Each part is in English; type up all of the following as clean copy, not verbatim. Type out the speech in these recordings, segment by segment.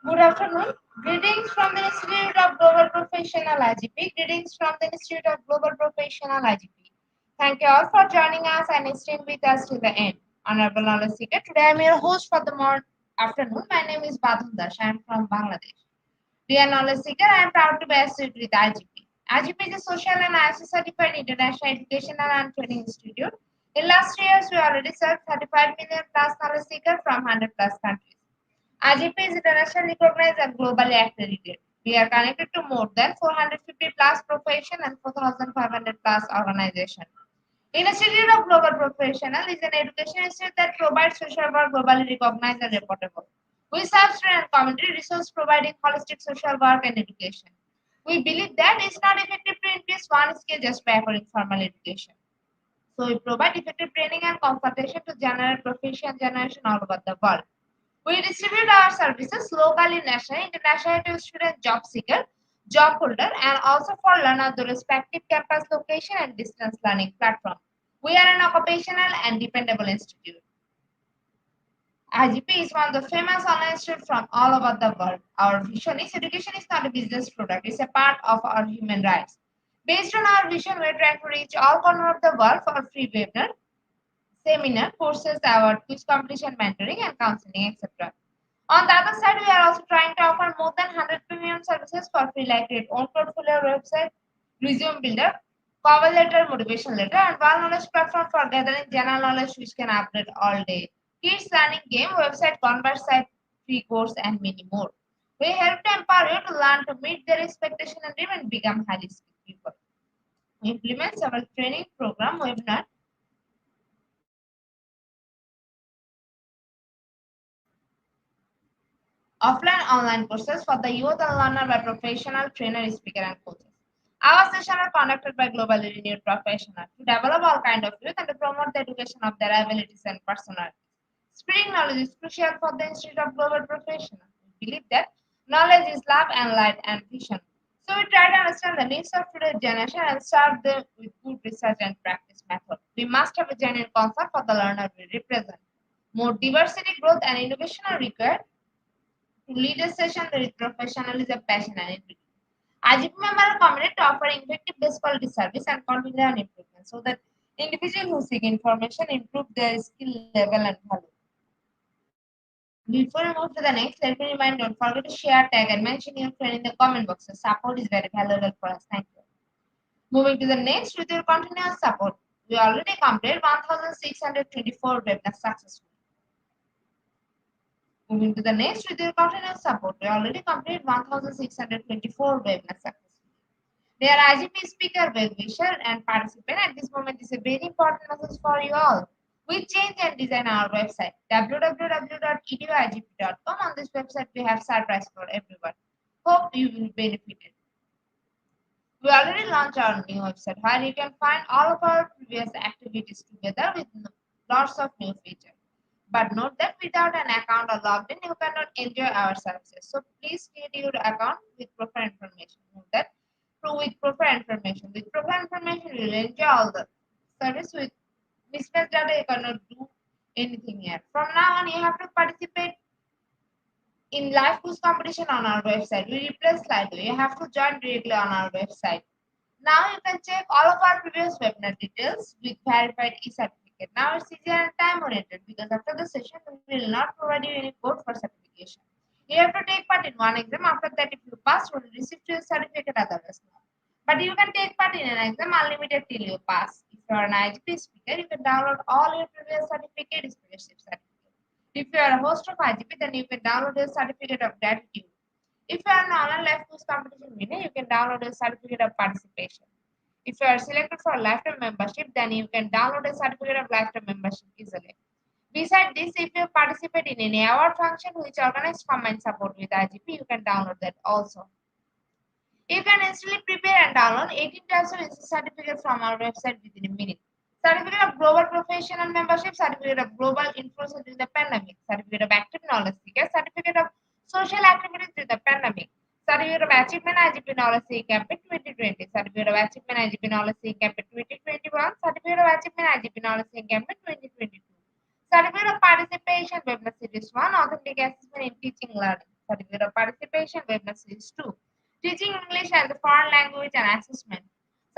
Good afternoon. Greetings from the Institute of Global Professional IGP. Greetings from the Institute of Global Professional IGP. Thank you all for joining us and staying with us to the end. Honorable Knowledge Seeker, today I am your host for the afternoon. My name is Badun Dash. I am from Bangladesh. Dear Knowledge Seeker, I am proud to be associated with IGP. IGP is a social and ISO certified international educational and training institute. In last 3 years, we already served 35 million plus knowledge seekers from 100 plus countries. IGP is internationally recognized and globally accredited. We are connected to more than 450 plus profession and 4,500 plus organizations. Institute of Global Professional is an education institute that provides social work globally recognized and reportable. We serve student and community resource providing holistic social work and education. We believe that it's not effective to increase one skill just by offering formal education. So we provide effective training and consultation to generate profession generation all over the world. We distribute our services locally, nationally, internationally to student job seeker, job holder, and also for learner the respective campus location and distance learning platform. We are an occupational and dependable institute. IGP is one of the famous online institutes from all over the world. Our vision is education is not a business product, it's a part of our human rights. Based on our vision, we're trying to reach all corners of the world for free webinar, seminar, courses, award, quiz competition, mentoring, and counseling, etc. On the other side, we are also trying to offer more than 100 premium services for free, like your own portfolio website, resume builder, cover letter, motivation letter, and one knowledge platform for gathering general knowledge which can update all day. Kids learning game, website, convert site, free course, and many more. We help to empower you to learn to meet their expectation and even become highly skilled people. We implement several training program, webinar, offline online courses for the youth and learner by professional trainer, speaker, and coaches. Our sessions are conducted by globally renowned professionals to develop all kinds of youth and to promote the education of their abilities and personalities. Spreading knowledge is crucial for the Institute of Global Professionals. We believe that knowledge is love and light and vision. So we try to understand the needs of today's generation and serve them with good research and practice method. We must have a genuine concern for the learner we represent. More diversity, growth, and innovation are required to lead a session with professionalism, passion, and integrity. IGP members are committed to offering effective best quality service and continuous improvement so that individuals who seek information improve their skill level and value. Before we move to the next, let me remind don't forget to share, tag, and mention your friend in the comment box. Support is very valuable for us. Thank you. Moving to the next, with your continuous support, We already completed 1,624 webinars successfully. Moving to the next, with your continuous support, we already completed 1,624 webinars successfully. Dear IGP speaker, well-wisher, and participant, at this moment is a very important message for you all. We change and design our website www.eduigp.com. On this website, we have surprise for everyone. Hope you will benefit it. We already launched our new website where you can find all of our previous activities together with lots of new features. But note that without an account or logged in, you cannot enjoy our services. So please create your account with profile information. Note that with profile information. With profile information, you will enjoy all the service. With mismatched data, you cannot do anything here. From now on, you have to participate in live quiz competition on our website. We replace Slido. You have to join directly on our website. Now you can check all of our previous webinar details with verified e-certificate. Now it's easier and time oriented because after the session, we will not provide you any code for certification. You have to take part in one exam. After that, if you pass, you will receive your certificate, otherwise not. But you can take part in an exam unlimited till you pass. If you are an IGP speaker, you can download all your previous certificate, speakership certificate. If you are a host of IGP, then you can download a certificate of gratitude. If you are an online live quiz competition winner, you can download a certificate of participation. If you are selected for a lifetime membership, then you can download a certificate of lifetime membership easily. Besides this, if you participate in any award function which organized combined support with IGP, you can download that also. You can instantly prepare and download 18 types of certificates from our website within a minute. Certificate of Global Professional Membership, Certificate of Global Influence during the Pandemic, Certificate of Active Knowledge Seeker, Certificate of Social Activities during the Pandemic, Certificate of Achievement IGP Knowledge Seeker Campaign 2020, Certificate of Achievement IGP Knowledge Seeker Campaign 2021, Certificate of Achievement IGP Knowledge Seeker Campaign 2022, Certificate of Participation Webinar Series 1, Authentic Assessment in Teaching Learning, Certificate of Participation Webinar Series 2, Teaching English as a Foreign Language and Assessment,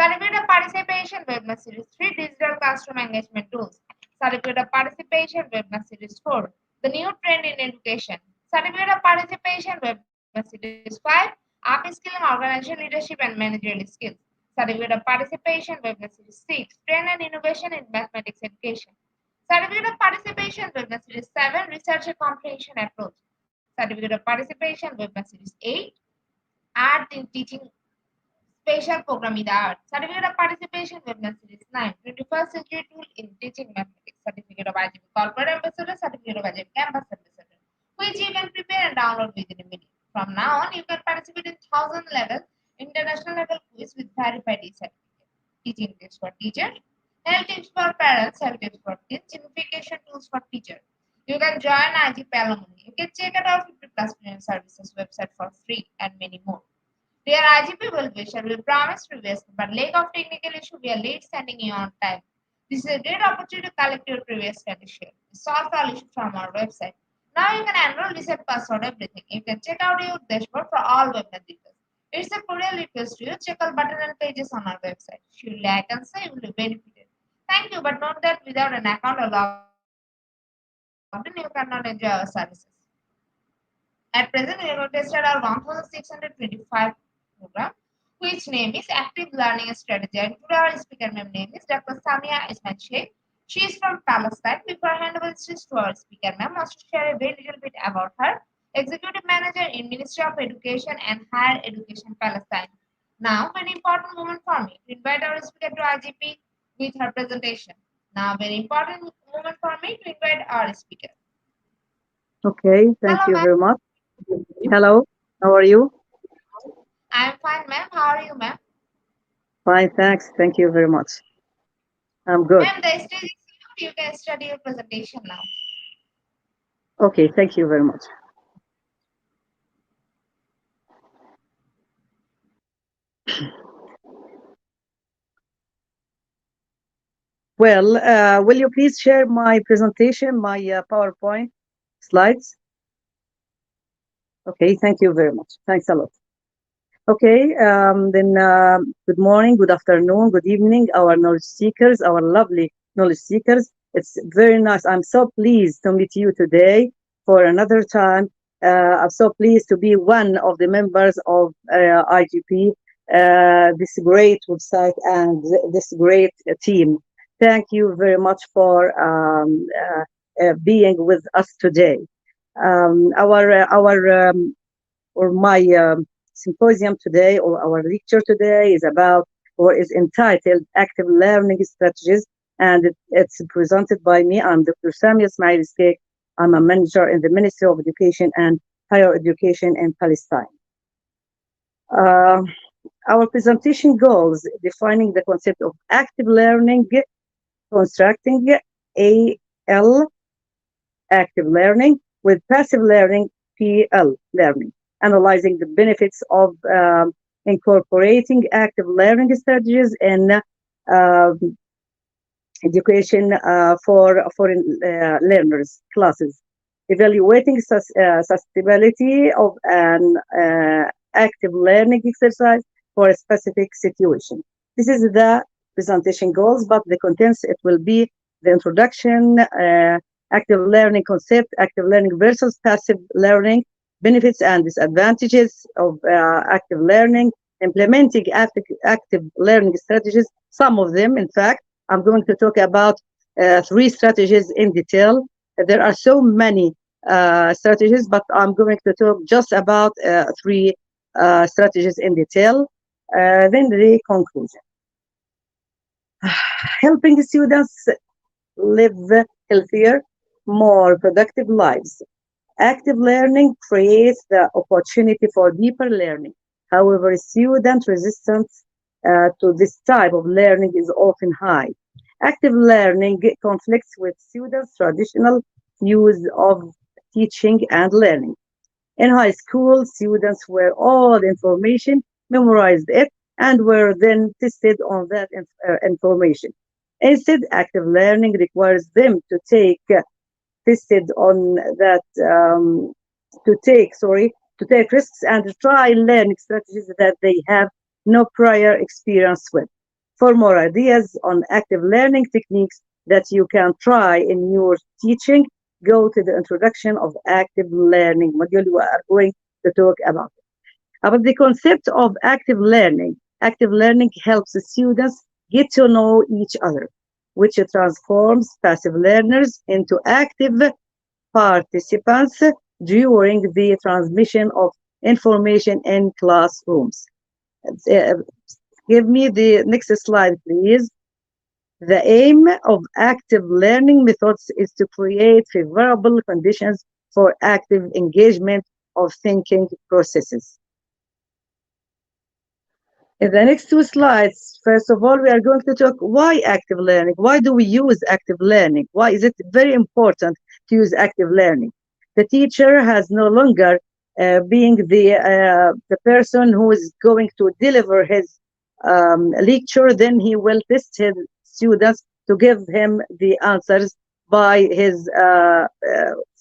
Certificate of Participation Webinar Series 3, Digital Classroom Engagement Tools, Certificate of Participation Webinar Series 4, The New Trend in Education, Certificate of Participation Webinar Series 5, Upskilling Organizational Leadership and Managerial Skills, Certificate of Participation Webinar Series 6, Trend and Innovation in Mathematics Education, Certificate of Participation Webinar Series 7, Research and Comprehension Approach, Certificate of Participation Webinar Series 8, Art in Teaching Special Program in the Art, Certificate of Participation Webinar Series 9, 21st Century Tool in Teaching Mathematics, Certificate of IGP Corporate Ambassador, Certificate of IGP Campus Ambassador, which you can prepare and download within a minute. From now on, you can participate in 1000 level, international level quiz with verified e-certificate. Teaching tips for teachers, health tips for parents, health tips for kids, gamification tools for teachers. You can join IGP alumni. You can check out our 50 plus premium services website for free and many more. Dear IGP well-wisher, we promised previously, but lack of technical issue, we are late sending you on time. This is a great opportunity to collect your previous credentials. Solve all issues from our website. Now you can enroll, reset password, everything. You can check out your dashboard for all webinar details. It's a cordial request to you. Check all button and pages on our website. Surely I can say you will be benefited. Thank you, but note that without an account or login, you cannot enjoy our services. At present, we have tested our 1625 program, which name is Active Learning Strategy. And today our speaker name is Dr. Samia Ismail Sheikh. She is from Palestine. Before I hand over to our speaker, ma'am wants to share a very little bit about her. Executive Manager in Ministry of Education and Higher Education, Palestine. Now, very important moment for me to invite our speaker to IGP with her presentation. Now, very important moment for me to invite our speaker. Okay, thank you very much. Hello, how are you? I'm fine, ma'am. How are you, ma'am? Fine, thanks. Thank you very much. I'm good. Ma'am, the stage is yours. You can study your presentation now. Okay, thank you very much. Well, will you please share my presentation, my PowerPoint slides? Okay, thank you very much. Thanks a lot. Okay, then good morning, good afternoon, good evening, our knowledge seekers, our lovely knowledge seekers. It's very nice. I'm so pleased to meet you today for another time. I'm so pleased to be one of the members of IGP, this great website and this great team. Thank you very much for being with us today. Our or my symposium today, or our lecture today, is about, or is entitled, Active Learning Strategies, and it's presented by me. I'm Dr. Samia Ismail Steak. I'm a manager in the Ministry of Education and Higher Education in Palestine. Uh, our presentation goals: defining the concept of active learning, constructing AL, active learning, with passive learning, PL, learning, analyzing the benefits of incorporating active learning strategies in education for foreign learners classes, evaluating sustainability of an active learning exercise for a specific situation. This is the presentation goals, but the contents, it will be the introduction, active learning concept, active learning versus passive learning, benefits and disadvantages of active learning, implementing active learning strategies, some of them, in fact. I'm going to talk about 3 strategies in detail. There are so many strategies, but I'm going to talk just about 3 strategies in detail. Then the conclusion. Helping students live healthier, more productive lives. Active learning creates the opportunity for deeper learning. However, student resistance to this type of learning is often high. Active learning conflicts with students' traditional views of teaching and learning. In high school, students were all information, memorized it, and were then tested on that information. Instead, active learning requires them to take tested on that to take risks and try learning strategies that they have no prior experience with. For more ideas on active learning techniques that you can try in your teaching, go to the introduction of active learning module. We are going to talk about it. About the concept of active learning. Active learning helps the students get to know each other, which transforms passive learners into active participants during the transmission of information in classrooms. Uh, Give me the next slide, please. The aim of active learning methods is to create favorable conditions for active engagement of thinking processes. In the next 2 slides, first of all, we are going to talk why active learning. Why do we use active learning? Why is it very important to use active learning? The teacher has no longer being the person who is going to deliver his lecture. Then he will test his students to give him the answers by his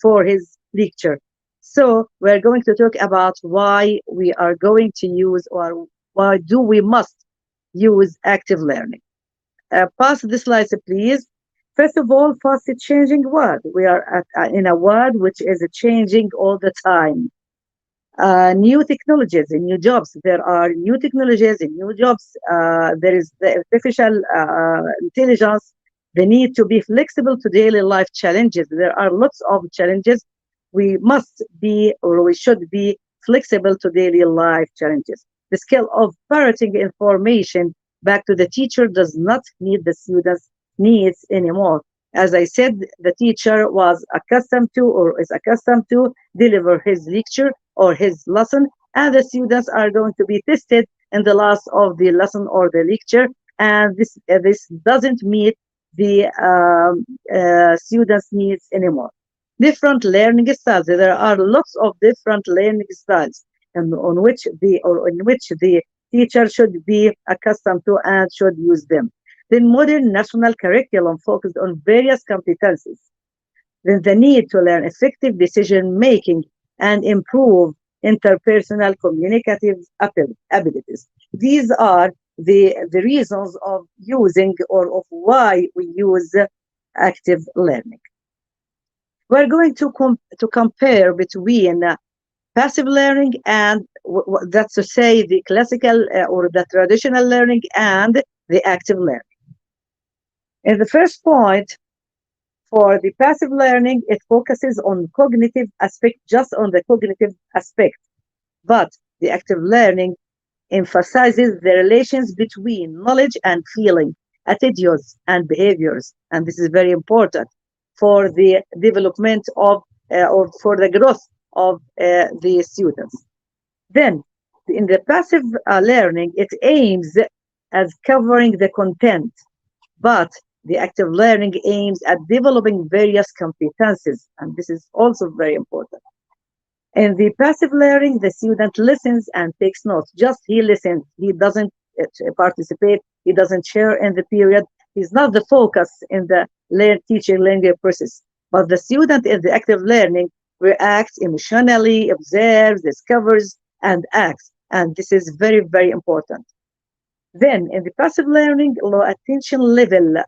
for his lecture. So we're going to talk about why we are going to use, or why do we must use active learning. Pass the slides, please. First of all, fast changing world. We are in a world which is changing all the time. New technologies and new jobs. There are new technologies and new jobs. There is the artificial intelligence. The need to be flexible to daily life challenges. There are lots of challenges. We must be, or we should be, flexible to daily life challenges. The skill of parroting information back to the teacher does not meet the students' needs anymore. As I said, the teacher was accustomed to, or is accustomed to, deliver his lecture or his lesson, and the students are going to be tested in the last of the lesson or the lecture, and this doesn't meet the students' needs anymore. Different learning styles. There are lots of different learning styles, and in which the teacher should be accustomed to and should use them. The modern national curriculum focused on various competencies. Then the need to learn effective decision making and improve interpersonal communicative abilities. These are the reasons of using, or of why we use active learning. We're going to compare between passive learning and, that's to say, the classical or the traditional learning and the active learning. In the first point, for the passive learning, it focuses on cognitive aspect, just on the cognitive aspect. But the active learning emphasizes the relations between knowledge and feeling, attitudes and behaviors. And this is very important for the development of or for the growth of the students. Then, in the passive learning, it aims at covering the content, but the active learning aims at developing various competencies, and this is also very important. In the passive learning, the student listens and takes notes. Just he listens. He doesn't participate. He doesn't share in the period. He's not the focus in the teaching learning process. But the student in the active learning reacts emotionally, observes, discovers, and acts. And this is very, very important. Then, in the passive learning, low attention level,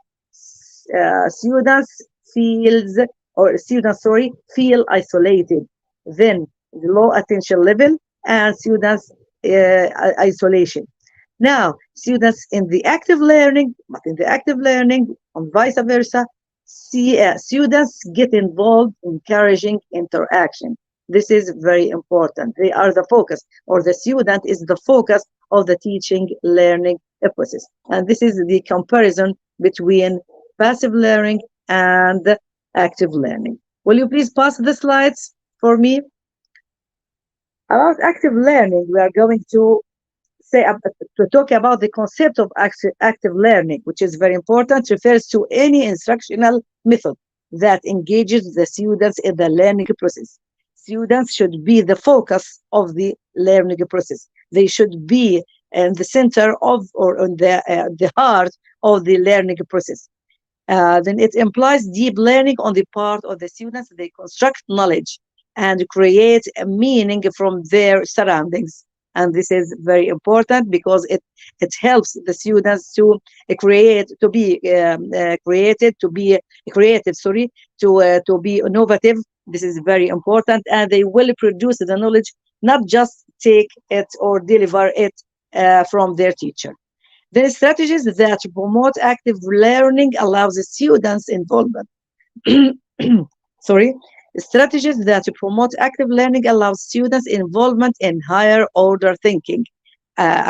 students feels or students feel isolated. Then the low attention level and students isolation. Now, students in the active learning, but in the active learning, and vice versa, students get involved, encouraging interaction. This is very important. They are the focus, or the student is the focus of the teaching learning process. And this is the comparison between passive learning and active learning. Will you please pass the slides for me? About active learning, we are going to talk about the concept of active learning, which is very important. It refers to any instructional method that engages the students in the learning process. Students should be the focus of the learning process. They should be in the center of or in the heart of the learning process. Then it implies deep learning on the part of the students. They construct knowledge and create a meaning from their surroundings. And this is very important because it helps the students to create, to be created, to be creative, to be innovative. This is very important, and they will produce the knowledge, not just take it or deliver it from their teacher. The strategies that promote active learning allows the students involvement. Sorry. Strategies that promote active learning allow students involvement in higher order thinking.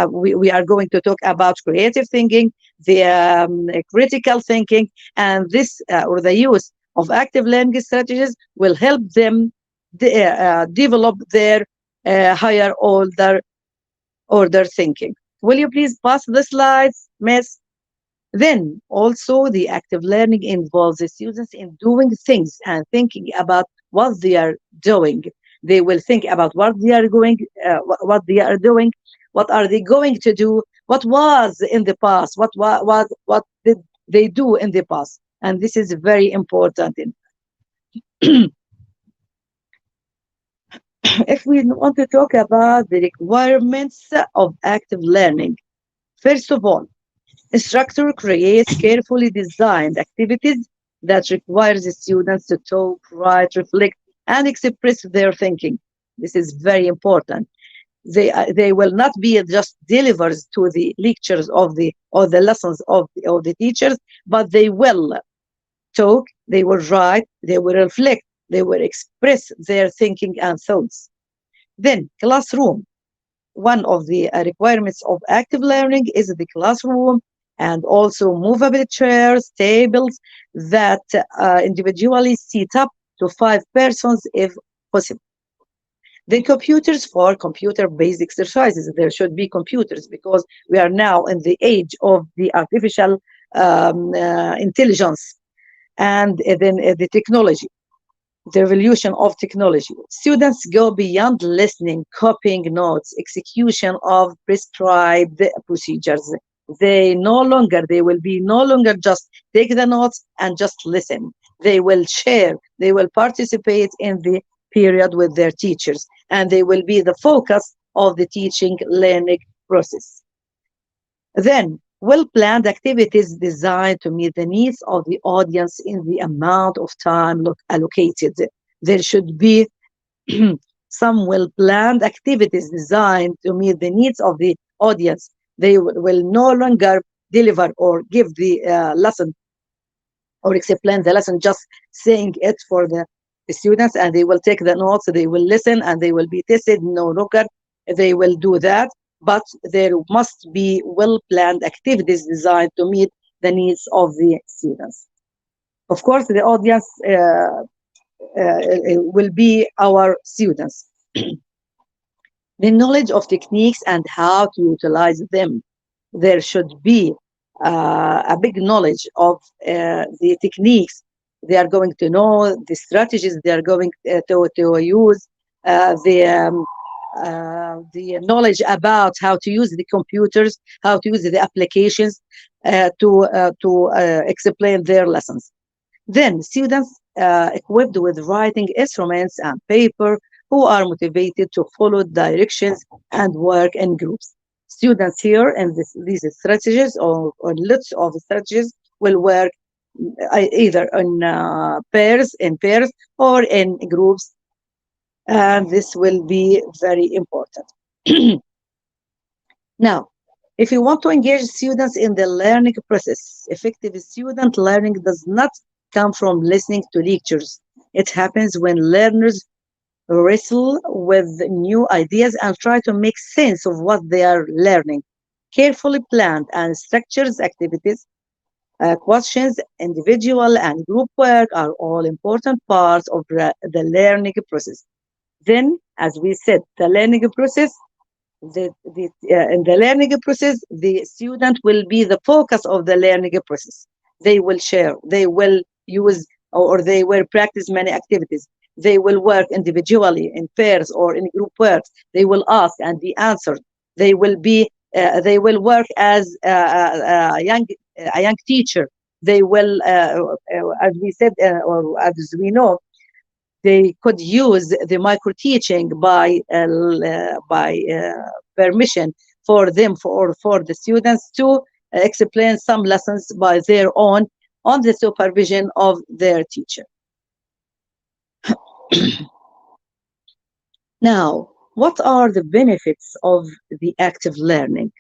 We are going to talk about creative thinking, the critical thinking, and this or the use of active learning strategies will help them develop their higher order thinking. Will you please pass the slides, Miss? Then also the active learning involves the students in doing things and thinking about what they are doing. They will think about what they are doing, what are they going to do, what was in the past, what did they do in the past, and this is very important. If we want to talk about the requirements of active learning, first of all, instructor creates carefully designed activities that requires the students to talk, write, reflect, and express their thinking. This is very important. They will not be just delivers to the lectures of the or the lessons of the teachers, but they will talk, they will write, they will reflect, they will express their thinking and thoughts. Then classroom. One of the requirements of active learning is the classroom, and also movable chairs, tables that individually seat up to 5 persons if possible. The computers for computer-based exercises. There should be computers because we are now in the age of the artificial intelligence and then the technology. The evolution of technology. Students go beyond listening, copying notes, execution of prescribed procedures. They will be no longer just take the notes and just listen. They will share, they will participate in the period with their teachers, and they will be the focus of the teaching learning process. Then, well-planned activities designed to meet the needs of the audience in the amount of time allocated. There should be some well-planned activities designed to meet the needs of the audience. They will no longer deliver or give the lesson or explain the lesson, just saying it for the students, and they will take the notes, they will listen, and they will be tested. No longer they will do that, but there must be well-planned activities designed to meet the needs of the students. Of course, the audience will be our students. The knowledge of techniques and how to utilize them. There should be a big knowledge of the techniques. They are going to know the strategies they are going to use, the knowledge about how to use the computers, how to use the applications to explain their lessons. Then students equipped with writing instruments and paper who are motivated to follow directions and work in groups. Students here in these strategies or lots of strategies will work either in pairs or in groups, and this will be very important. Now, if you want to engage students in the learning process, effective student learning does not come from listening to lectures. It happens when learners wrestle with new ideas and try to make sense of what they are learning. Carefully planned and structured activities, questions, individual and group work are all important parts of the learning process. Then, as we said, the learning process, in the learning process, the student will be the focus of the learning process. They will share, they will use, or they will practice many activities. They will work individually, in pairs, or in group works. They will ask and be answered. They will be, they will work as a young teacher. They will, as we said, or as we know, they could use the micro teaching by permission for them for the students to explain some lessons by their own on the supervision of their teacher. Now, what are the benefits of the active learning?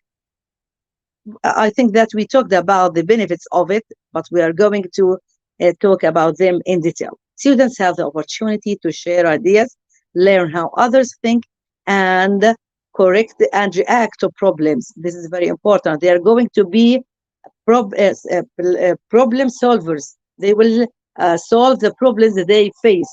I think that we talked about the benefits of it, but we are going to talk about them in detail. Students have the opportunity to share ideas, learn how others think, and correct and react to problems. This is very important. They are going to be problem solvers. They will solve the problems that they face.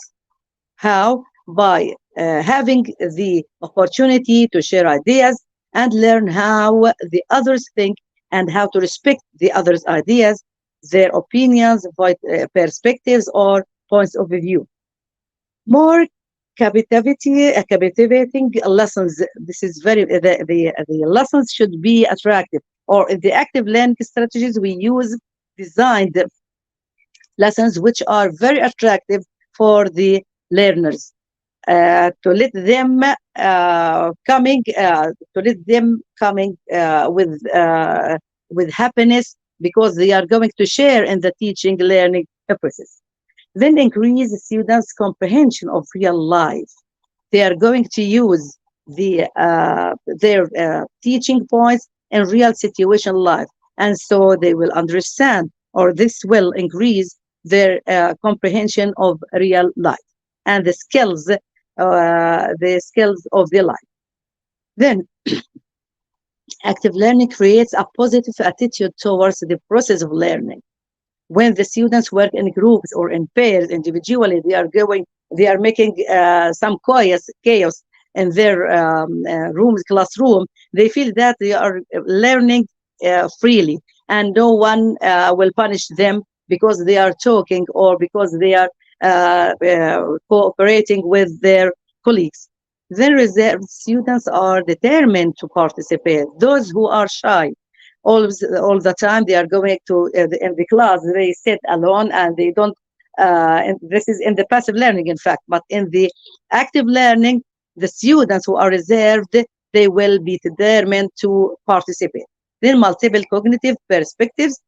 How? By having the opportunity to share ideas and learn how the others think and how to respect the others' ideas, their opinions, perspectives, or points of view. More captivating lessons. This is very, the lessons should be attractive. Or in the active learning strategies, we use designed lessons which are very attractive for the learners. To let them coming with happiness, because they are going to share in the teaching learning process. Then increase the students' comprehension of real life. They are going to use their teaching points in real situation life, and so they will understand, or this will increase their comprehension of real life and the skills of their life. Then, active learning creates a positive attitude towards the process of learning. When the students work in groups or in pairs, individually, they are making some chaos in their classroom. They feel that they are learning freely, and no one will punish them because they are talking or because they are cooperating with their colleagues. Then reserved students are determined to participate. Those who are shy, all the time they are going to in the class, they sit alone and they don't. And this is in the passive learning, in fact, but in the active learning, the students who are reserved, they will be determined to participate. Then multiple cognitive perspectives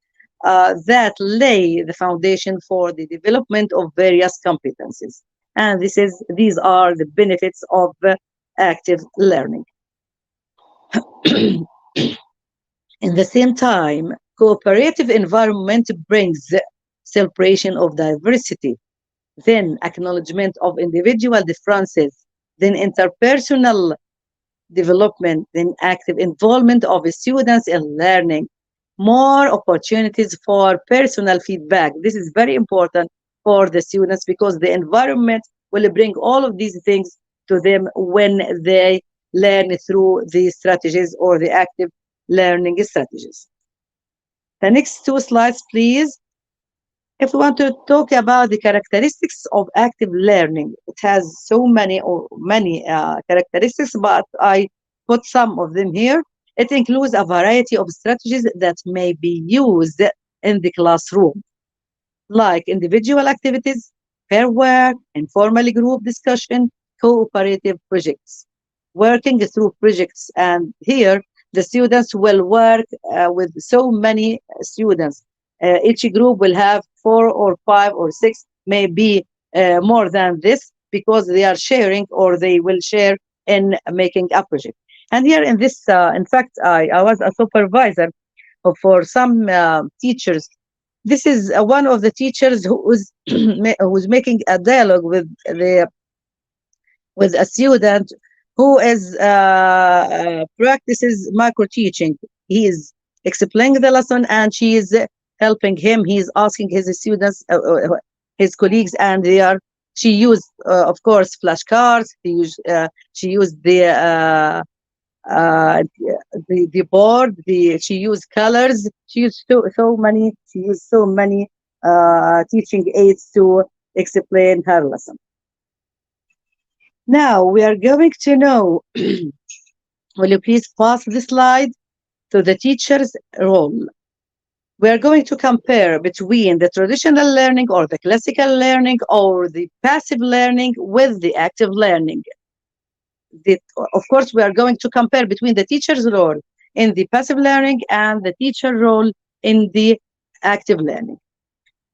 that lay the foundation for the development of various competencies. And these are the benefits of active learning. In the same time, cooperative environment brings celebration of diversity, then acknowledgement of individual differences, then interpersonal development, then active involvement of students in learning, more opportunities for personal feedback. This is very important for the students because the environment will bring all of these things to them when they learn through the strategies or the active learning strategies. The next two slides, please. If we want to talk about the characteristics of active learning, it has so many characteristics, but I put some of them here. It includes a variety of strategies that may be used in the classroom, like individual activities, pair work, informal group discussion, cooperative projects. Working through projects, and here the students will work with so many students. Each group will have 4 or 5 or 6, maybe more than this, because they are sharing or they will share in making a project. And here in this, in fact, I was a supervisor for some teachers. This is one of the teachers who was who's making a dialogue with a student who is practices micro teaching. He is explaining the lesson and she is helping him. He is asking his students, his colleagues, and they are. She used, of course, flashcards. She used uh, the board. She used colors. She used so many. She used so many teaching aids to explain her lesson. Now we are going to know. Will you please pass the slide to the teacher's role? We are going to compare between the traditional learning or the classical learning or the passive learning with the active learning. Of course, we are going to compare between the teacher's role in the passive learning and the teacher role in the active learning.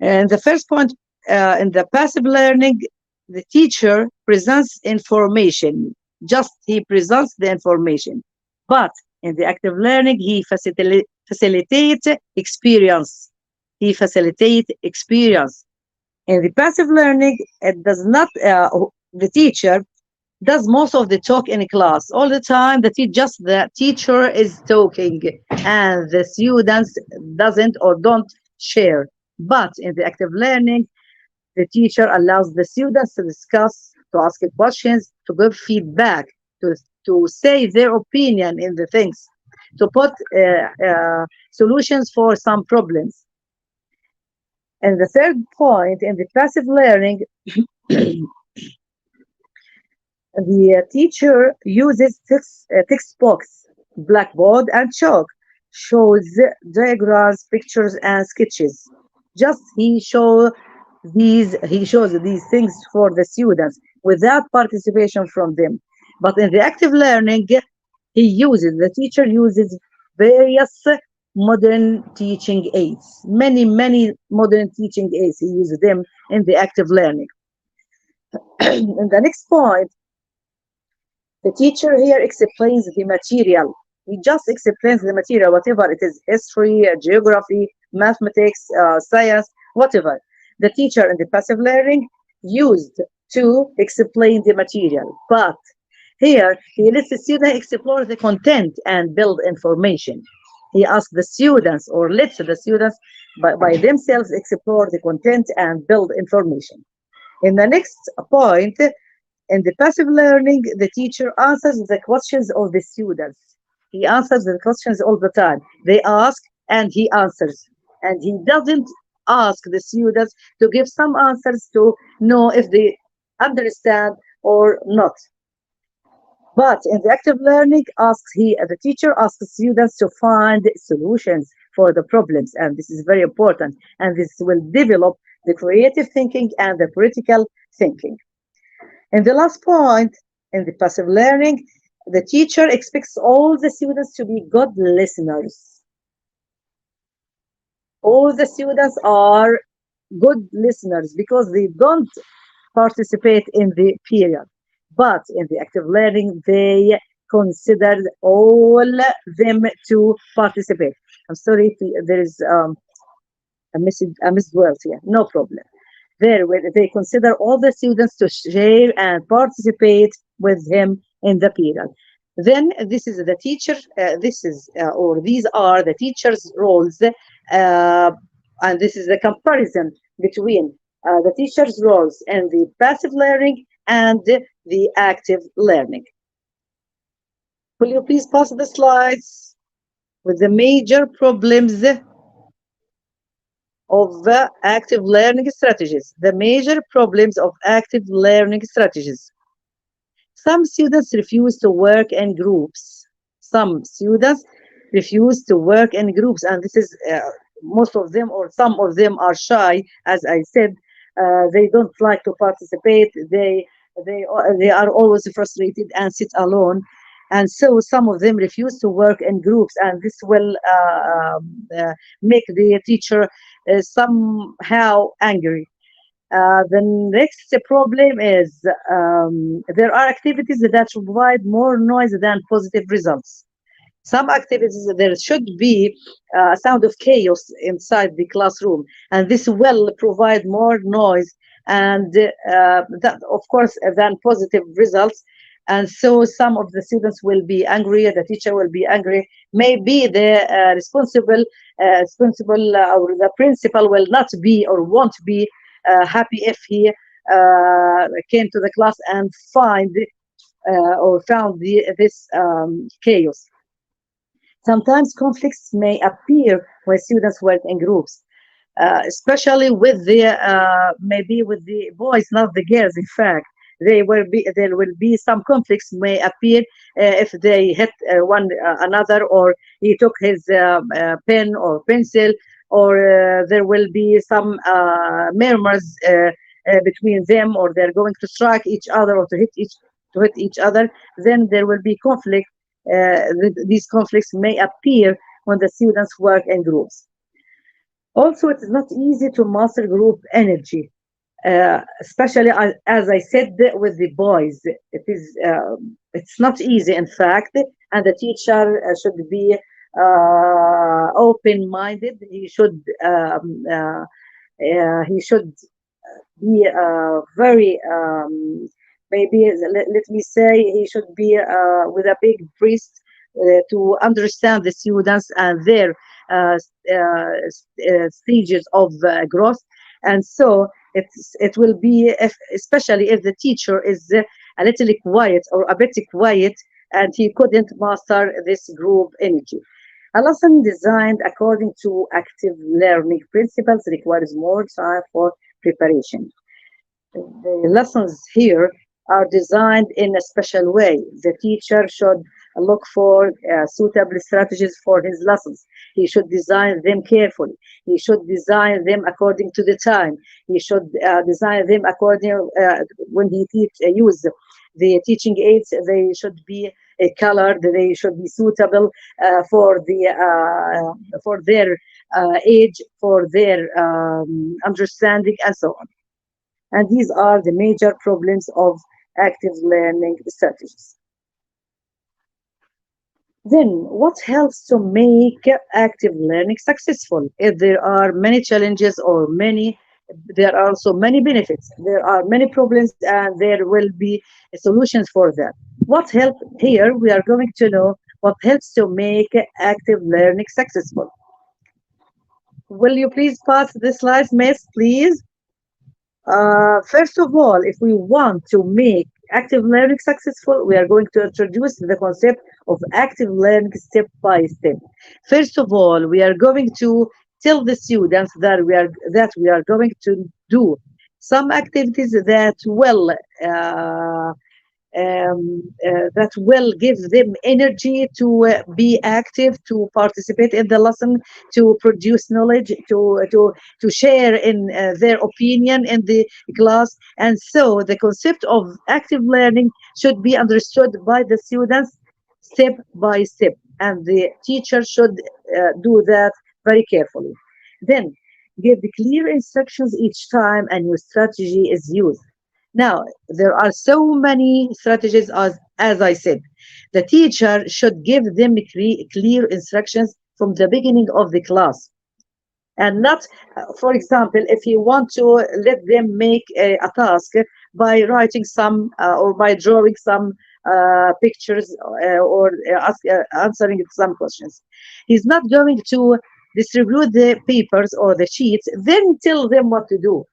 And the first point, in the passive learning, the teacher presents information. Just he presents the information. But in the active learning, he facilitates experience. He facilitates experience. In the passive learning, it does not. The teacher does most of the talk in class all the time. Just the teacher is talking, and the students doesn't or don't share. But in the active learning, the teacher allows the students to discuss, to ask questions, to give feedback, to say their opinion in the things, to put solutions for some problems. And the third point, in the passive learning, the teacher uses textbooks, blackboard, and chalk, shows diagrams, pictures, and sketches. Just he shows these things for the students without participation from them. But in the active learning, the teacher uses various modern teaching aids. Many modern teaching aids. He uses them in the active learning. And the next point, the teacher here explains the material. He just explains the material, whatever it is, history, geography, mathematics, science, whatever. The teacher in the passive learning used to explain the material. But here, he lets the student explore the content and build information. He asks the students or lets the students by themselves explore the content and build information. In the next point, in the passive learning, the teacher answers the questions of the students. He answers the questions all the time. They ask and he answers. And he doesn't ask the students to give some answers to know if they understand or not. But in the active learning, the teacher asks students to find solutions for the problems, and this is very important. And this will develop the creative thinking and the critical thinking. And the last point, in the passive learning, the teacher expects all the students to be good listeners. All the students are good listeners because they don't participate in the period. But in the active learning, they considered all them to participate. I'm sorry, there is Mrs. Wells, yeah, no problem. There, where they consider all the students to share and participate with him in the period. Then this is the teacher. This is or these are the teacher's roles, and this is the comparison between the teacher's roles and the passive learning and the active learning. Will you please pass the slides with the major problems of active learning strategies? The major problems of active learning strategies. Some students refuse to work in groups. Some students refuse to work in groups, and this is most of them or some of them are shy. As I said, they don't like to participate. They are always frustrated and sit alone, and so some of them refuse to work in groups, and this will make the teacher somehow angry. The next problem is there are activities that provide more noise than positive results. Some activities, there should be a sound of chaos inside the classroom, and this will provide more noise and that, of course, than positive results. And so some of the students will be angry, the teacher will be angry. Maybe the responsible or the principal will not be or won't be happy if he came to the class and or found this chaos. Sometimes conflicts may appear when students work in groups, especially with maybe with the boys, not the girls. In fact, there will be some conflicts may appear if they hit one another, or he took his pen or pencil, or there will be some murmurs between them, or they're going to strike each other or to hit each other. Then there will be conflict. These conflicts may appear when the students work in groups. Also, it is not easy to master group energy, especially as I said with the boys. It's not easy, in fact, and the teacher should be open-minded. He should be very maybe let me say he should be with a big breast to understand the students and their stages of growth. And so it will be, especially if the teacher is a little quiet or a bit quiet and he couldn't master this group energy. A lesson designed according to active learning principles requires more time for preparation. The lessons here are designed in a special way. The teacher should look for suitable strategies for his lessons. He should design them carefully. He should design them according to the time. He should design them according when he use the teaching aids. They should be colored. They should be suitable for their age, for their understanding, and so on. And these are the major problems of active learning strategies. Then, what helps to make active learning successful? If there are many challenges or there are also many benefits. There are many problems and there will be solutions for them. What helps here? We are going to know what helps to make active learning successful. Will you please pass the slides, Miss, please? First of all, if we want to make active learning successful, we are going to introduce the concept of active learning step by step. First of all, we are going to tell the students that we are going to do some activities that will give them energy to be active, to participate in the lesson, to produce knowledge, to share in their opinion in the class. And so the concept of active learning should be understood by the students step by step, and the teacher should do that very carefully. Then give clear instructions each time a new strategy is used. Now, there are so many strategies, as I said. The teacher should give them clear instructions from the beginning of the class. and not, for example, if you want to let them make a task by writing some or by drawing some pictures or answering some questions. He's not going to distribute the papers or the sheets, then tell them what to do.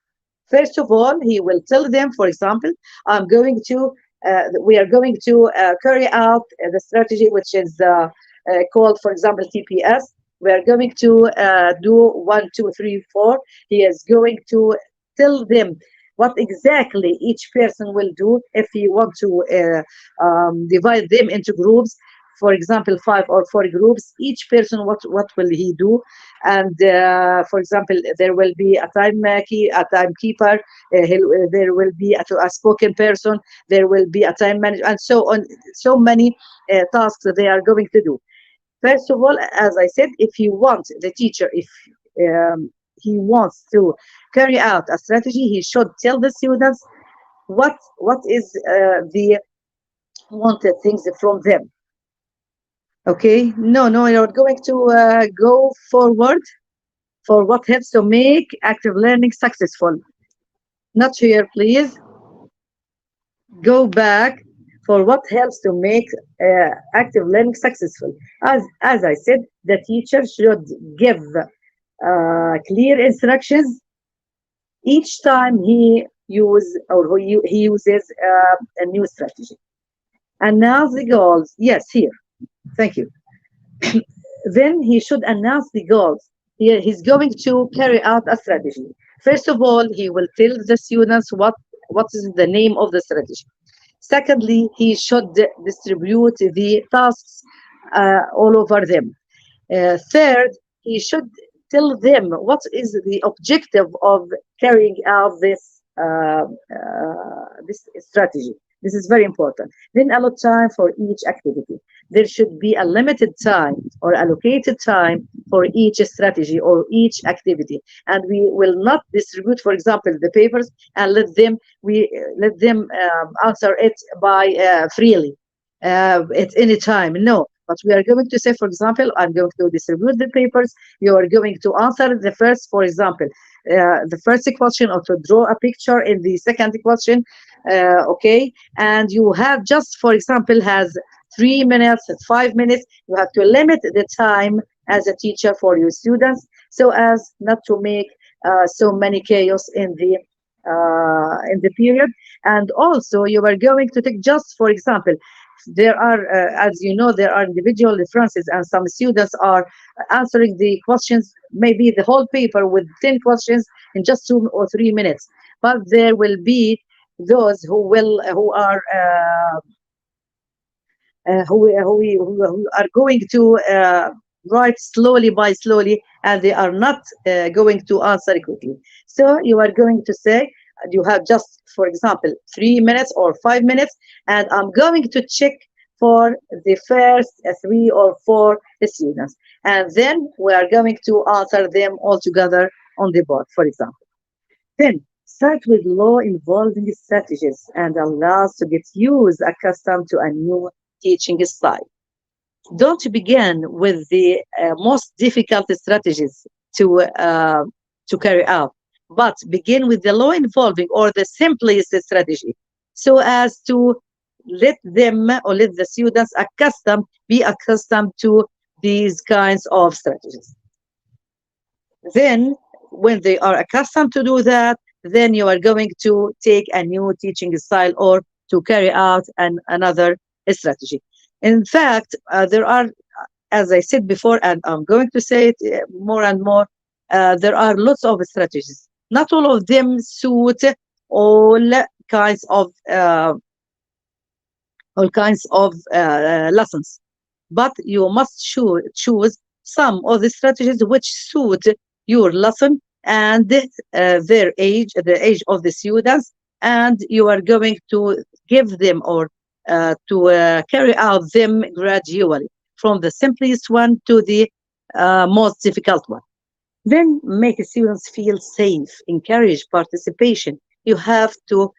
First of all, he will tell them, for example, we are going to carry out the strategy which is called, for example, TPS. We are going to do 1, 2, 3, 4. He is going to tell them what exactly each person will do if you want to divide them into groups, for example 5 or 4 groups. Each person, what will he do? And for example, there will be a timekeeper, there will be a spoken person, there will be a time manager, and so on. So many tasks that they are going to do. First of all, as I said, if you want the teacher, if he wants to carry out a strategy, he should tell the students what is the wanted things from them. Okay, no, you're going to go forward for what helps to make active learning successful. Not here, please. Go back for what helps to make active learning successful. As I said, the teacher should give clear instructions each time he uses a new strategy. Announce the goals. Yes, here. Thank you. Then he should announce the goals. He's going to carry out a strategy. First of all, he will tell the students what is the name of the strategy. Secondly, he should distribute the tasks all over them. Third, he should tell them what is the objective of carrying out this strategy. This is very important. Then allot time for each activity. There should be a limited time or allocated time for each strategy or each activity, and we will not distribute, for example, the papers and let them answer it by freely at any time. No, but we are going to say, for example, I'm going to distribute the papers. You are going to answer the first, for example, the first question, or to draw a picture in the second question. Okay, and you have just, for example, has 3 minutes, 5 minutes. You have to limit the time as a teacher for your students, so as not to make so many chaos in the period. And also, you are going to take, just for example, there are, as you know, there are individual differences, and some students are answering the questions, maybe the whole paper with 10 questions in just 2 or 3 minutes. But there will be those who are going to write slowly by slowly, and they are not going to answer quickly. So you are going to say, you have just, for example, 3 minutes or 5 minutes, and I'm going to check for the first 3 or 4 students, and then we are going to answer them all together on the board, for example. Then start with low involving strategies and allow us to get used, accustomed to a new teaching style. Don't begin with the most difficult strategies to carry out, but begin with the low involving or the simplest strategy, so as to let them or let the students be accustomed to these kinds of strategies. Then when they are accustomed to do that, then you are going to take a new teaching style or to carry out another strategy. In fact, there are, as I said before, and I'm going to say it more and more, there are lots of strategies. Not all of them suit all kinds of lessons, but you must choose some of the strategies which suit your lesson and the age of the students, and you are going to give them or to carry out them gradually from the simplest one to the most difficult one. Then make students feel safe, encourage participation. You have to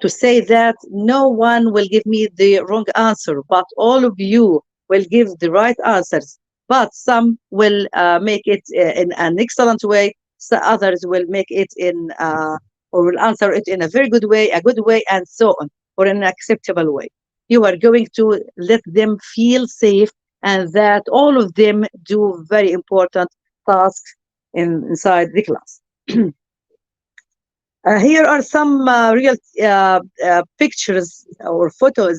say that no one will give me the wrong answer, but all of you will give the right answers. but some will make it in an excellent way. So others will make it in or will answer it in a very good way, a good way, and so on, or in an acceptable way. You are going to let them feel safe and that all of them do very important tasks inside the class. Here are some real pictures or photos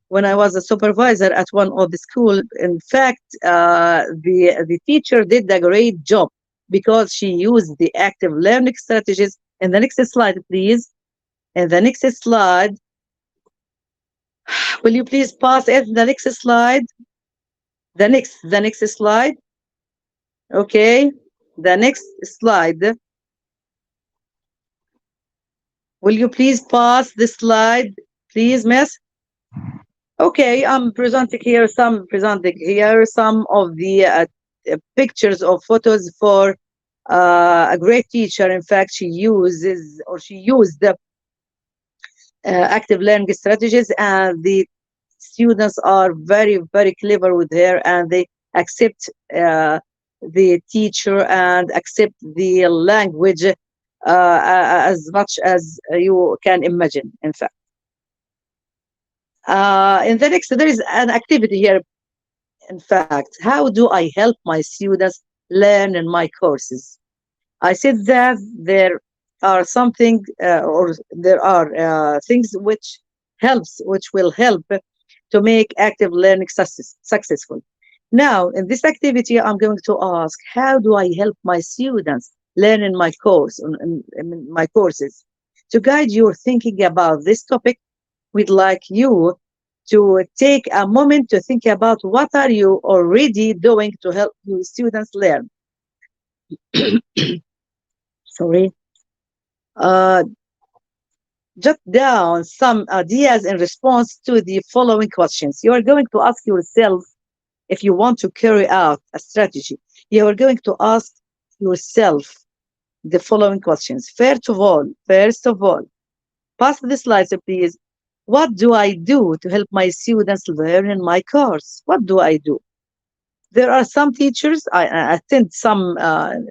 when I was a supervisor at one of the school. In fact, the teacher did a great job because she used the active learning strategies. In the next slide, please. In the next slide, will you please pass it? The next slide. The next slide. Okay. The next slide. Will you please pass the slide, please, miss? Okay, I'm presenting here some of the pictures or photos for a great teacher. In fact, she used the active learning strategies, and the students are very, very clever with her, and they accept the teacher and accept the language as much as you can imagine, in fact. In the next, there is an activity here. In fact, how do I help my students learn in my courses? I said that there are something or there are things which will help to make active learning successful. Now, in this activity, I'm going to ask, how do I help my students learn in my course, in my courses? To guide your thinking about this topic, we'd like you to take a moment to think about what are you already doing to help your students learn. Sorry. Jot down some ideas in response to the following questions. You are going to ask yourself, if you want to carry out a strategy, you are going to ask yourself the following questions. First of all, pass the slides, please. What do I do to help my students learn in my course? What do I do? There are some teachers, I attend some,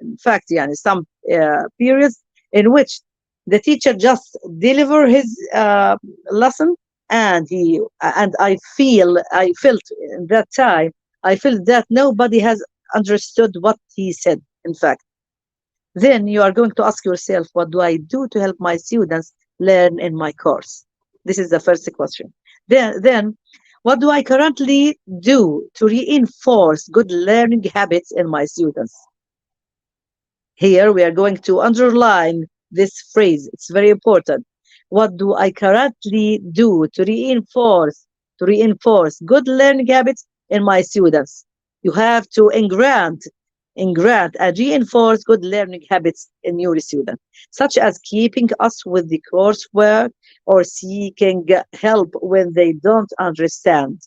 in fact, some periods in which the teacher just deliver his lesson, and I felt in that time, I felt that nobody has understood what he said, in fact. Then you are going to ask yourself, what do I do to help my students learn in my course? This is the first question. Then what do I currently do to reinforce good learning habits in my students? Here we are going to underline this phrase. It's very important. What do I currently do to reinforce good learning habits in my students? You have to engrant and reinforce good learning habits in your students, such as keeping up with the coursework or seeking help when they don't understand.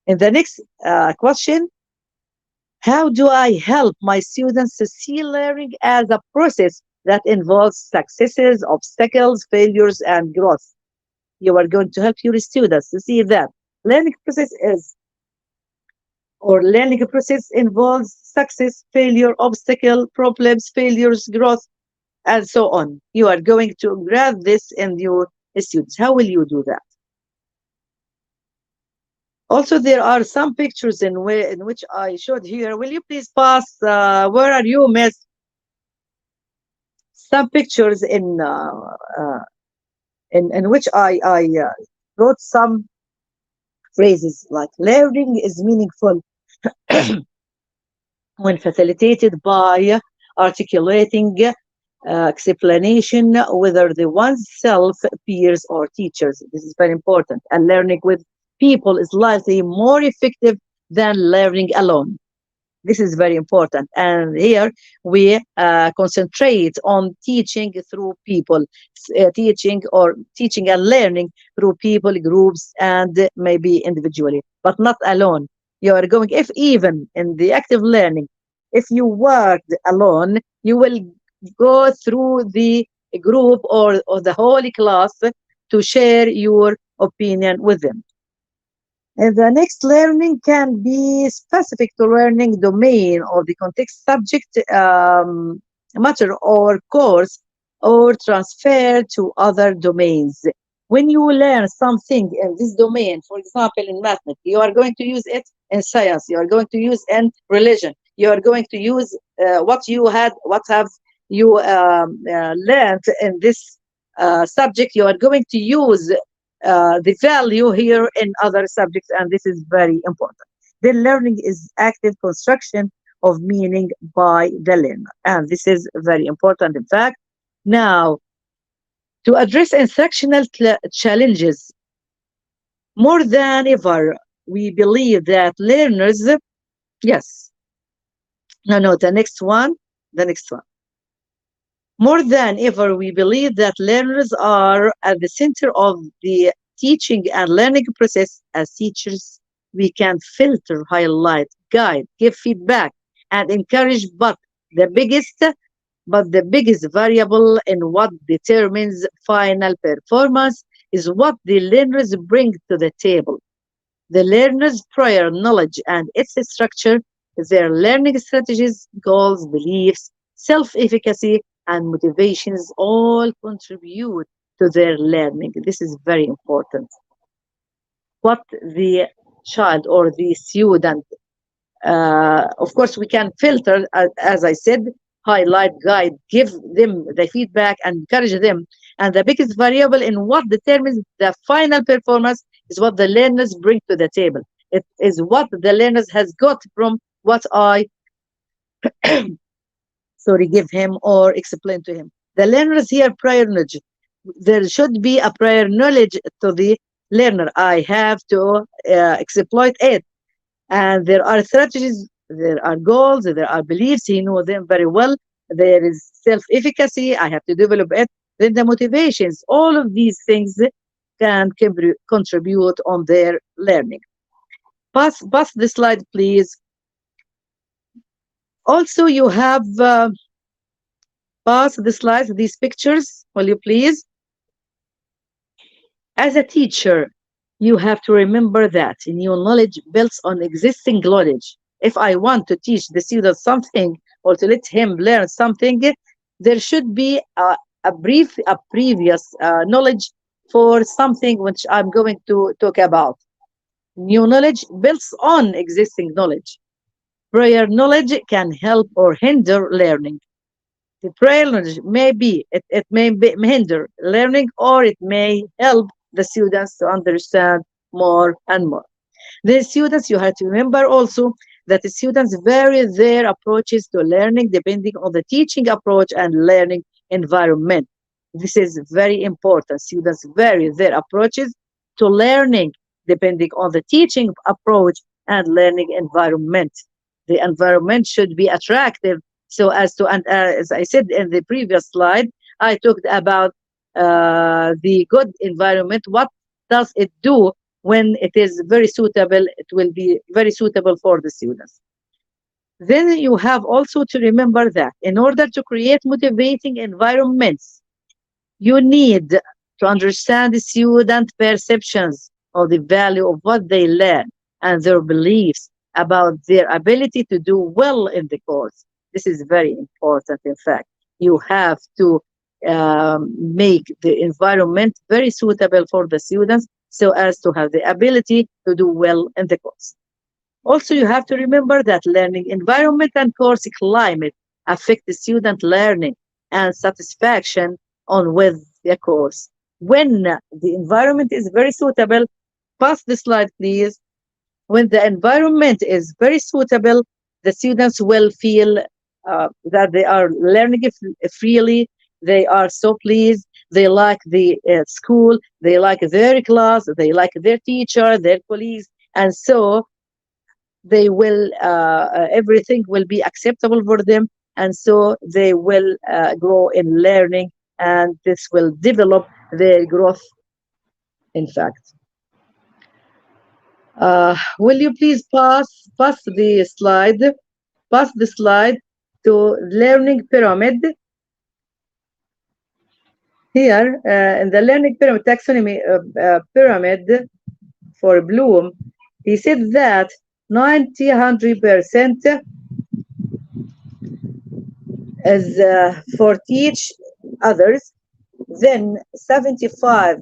In the next question, how do I help my students to see learning as a process that involves successes, obstacles, failures, and growth? You are going to help your students to see that learning process involves success, failure, obstacle, problems, failures, growth, and so on. You are going to grab this in your students. How will you do that? Also, there are some pictures in which I showed here. Will you please pass? Where are you, miss? Some pictures in which I wrote some phrases like learning is meaningful when facilitated by articulating explanation, whether the oneself, peers, or teachers. This is very important. And learning with people is likely more effective than learning alone. This is very important. And here we concentrate on teaching through people, teaching and learning through people, groups, and maybe individually, but not alone. You are going, if even in the active learning, if you worked alone, you will go through the group or the whole class to share your opinion with them. And the next learning can be specific to learning domain or the context subject matter or course or transfer to other domains. When you learn something in this domain, for example, in mathematics, you are going to use it in science, you are going to use in religion, you are going to use what have you learned in this subject, you are going to use the value here in other subjects, and this is very important. The learning is active construction of meaning by the learner, and this is very important, in fact. Now, to address instructional challenges, more than ever, we believe that learners, yes, no, the next one. More than ever, we believe that learners are at the center of the teaching and learning process. As teachers, we can filter, highlight, guide, give feedback, and encourage, but the biggest variable in what determines final performance is what the learners bring to the table. The learner's prior knowledge and its structure, their learning strategies, goals, beliefs, self efficacy, and motivations all contribute to their learning. This is very important. What the child or the student, of course, we can filter, as I said, highlight, guide, give them the feedback, and encourage them. And the biggest variable in what determines the final performance is what the learners bring to the table. It is what the learners has got from what I give him or explain to him. The learners here prior knowledge. There should be a prior knowledge to the learner. I have to exploit it. And there are strategies, there are goals, there are beliefs. He knows them very well. There is self-efficacy. I have to develop it. Then the motivations. All of these things can contribute on their learning. Pass the slide, please. Also, you have pass the slides, these pictures, will you please? As a teacher, you have to remember that new knowledge builds on existing knowledge. If I want to teach the student something or to let him learn something, there should be a previous knowledge for something which I'm going to talk about. New knowledge builds on existing knowledge. Prior knowledge can help or hinder learning. The prior knowledge it may hinder learning, or it may help the students to understand more and more. The students, you have to remember also that the students vary their approaches to learning depending on the teaching approach and learning environment. This is very important. Students vary their approaches to learning depending on the teaching approach and learning environment. The environment should be attractive so as to, and as I said in the previous slide, I talked about the good environment. What does it do when it is very suitable? It will be very suitable for the students. Then you have also to remember that in order to create motivating environments, you need to understand the student perceptions of the value of what they learn and their beliefs about their ability to do well in the course. This is very important, in fact. You have to make the environment very suitable for the students so as to have the ability to do well in the course. Also, you have to remember that learning environment and course climate affect the student learning and satisfaction on with the course. When the environment is very suitable, pass the slide, please. When the environment is very suitable, the students will feel that they are learning freely. They are so pleased. They like the school. They like their class. They like their teacher, their colleagues. And so they will, everything will be acceptable for them. And so they will grow in learning, and this will develop their growth, in fact. Will you please pass the slide? Pass the slide to learning pyramid. Here, in the learning pyramid taxonomy pyramid for Bloom, He said that 100% is for teach others, then 75-100%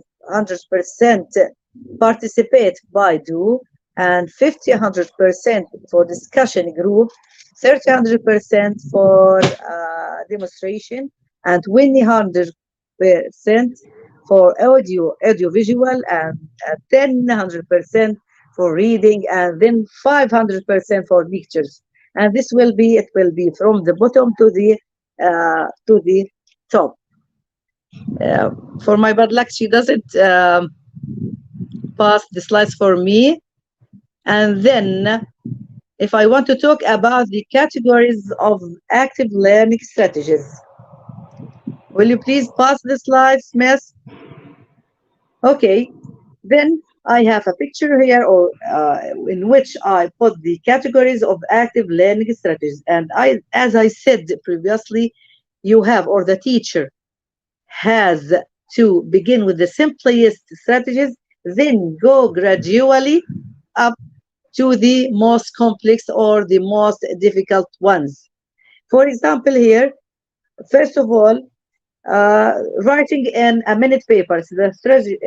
participate by do, and 50-100% for discussion group, 30-100% for demonstration, and 20-100% for audio visual, and 10-100% for reading, and then 500% for pictures. And this will be, it will be from the bottom to the top. uh, for my bad luck, she doesn't pass the slides for me. And then, if I want to talk about the categories of active learning strategies, will you please pass the slides, Miss? Okay, then I have a picture here, or in which I put the categories of active learning strategies. And as I said previously, you have, or the teacher has to begin with the simplest strategies, then go gradually up to the most complex or the most difficult ones. For example, here, first of all, writing in a minute paper. So the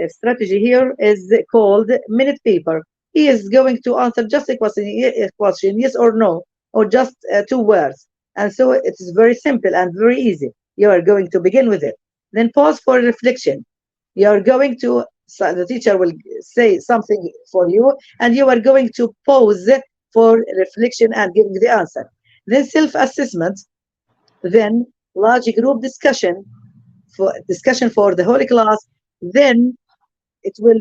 strategy here is called minute paper. He is going to answer just a question, yes or no, or just two words. And so it is very simple and very easy. You are going to begin with it. Then pause for reflection. You are going to, so the teacher will say something for you, and you are going to pause for reflection and giving the answer. Then self-assessment, then large group discussion for the whole class. Then it will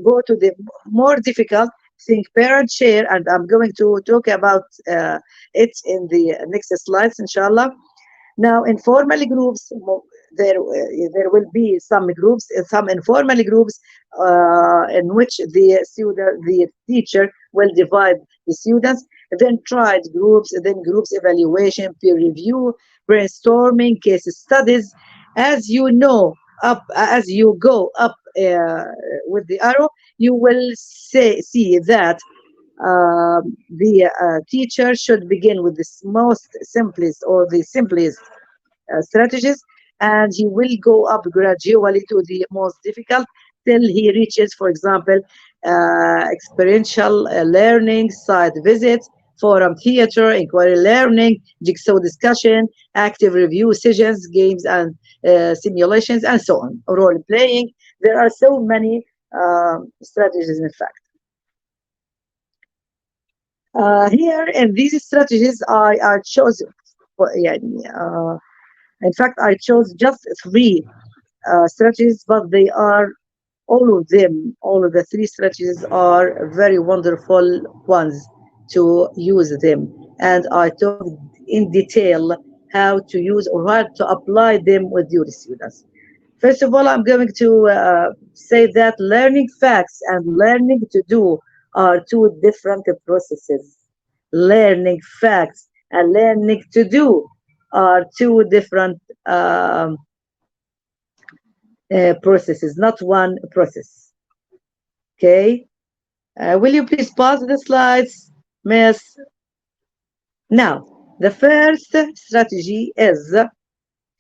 go to the more difficult, think parent share, and I'm going to talk about it in the next slides, inshallah. Now, informal groups, there will be some groups, some informal groups in which the teacher will divide the students. Then tried groups, then groups evaluation, peer review, brainstorming, case studies. As you know, as you go up with the arrow, you will see that the teacher should begin with the most simplest or the simplest strategies, and he will go up gradually to the most difficult till he reaches, for example, experiential learning, site visits, forum theater, inquiry learning, jigsaw discussion, active review sessions, games and simulations, and so on, role playing. There are so many strategies, in fact. Here in these strategies, I chose, in fact, I chose just three strategies, but they are all of them, all of the three strategies are very wonderful ones to use them. And I talked in detail how to use or how to apply them with your students. First of all, I'm going to say that learning facts and learning to do are two different processes. Learning facts and learning to do are two different processes, not one process. Okay. Will you please pause the slides, Miss? Now, the first strategy is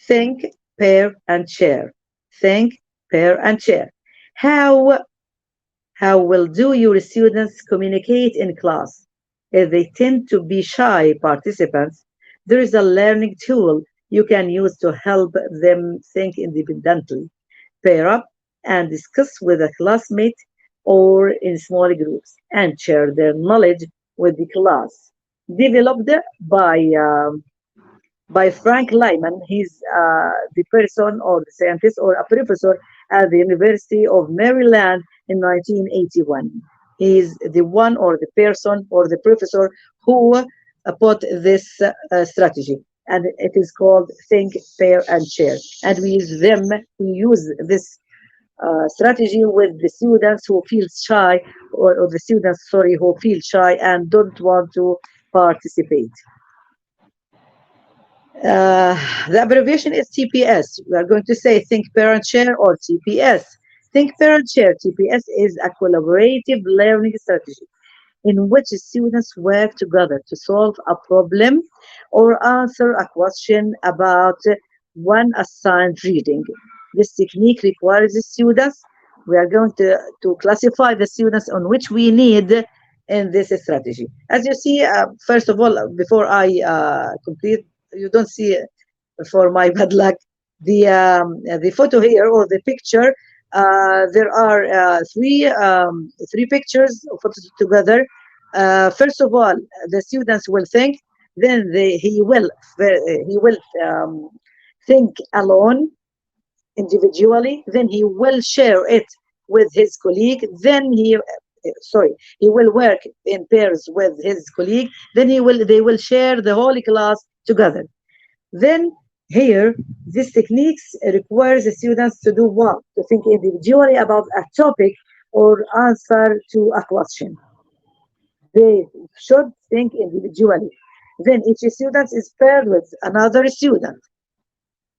think, pair, and share. Think, pair, and share. How will do your students communicate in class? If they tend to be shy participants, there is a learning tool you can use to help them think independently. Pair up and discuss with a classmate or in small groups and share their knowledge with the class. Developed by Frank Lyman. He's the person or the scientist or a professor at the University of Maryland in 1981. He's the one or the person or the professor who put this strategy. And it is called Think, Pair, and Share. And we use this strategy with the students who feel shy, or the students, sorry, who feel shy and don't want to participate. The abbreviation is TPS. We are going to say Think, Parent, Share, or TPS. Think, Parent, Share, TPS, is a collaborative learning strategy. in which students work together to solve a problem or answer a question about one assigned reading. This technique requires the students, we are going to classify the students on which we need in this strategy. As you see, first of all, before I complete, you don't see for my bad luck the photo here or the picture. There are three pictures photos together. First of all, the students will think, then he will think alone individually, then he will share it with his colleague, then he will work in pairs with his colleague, then they will share the whole class together. Then here, these techniques requires the students to do what? To think individually about a topic or answer to a question. They should think individually. Then each student is paired with another student.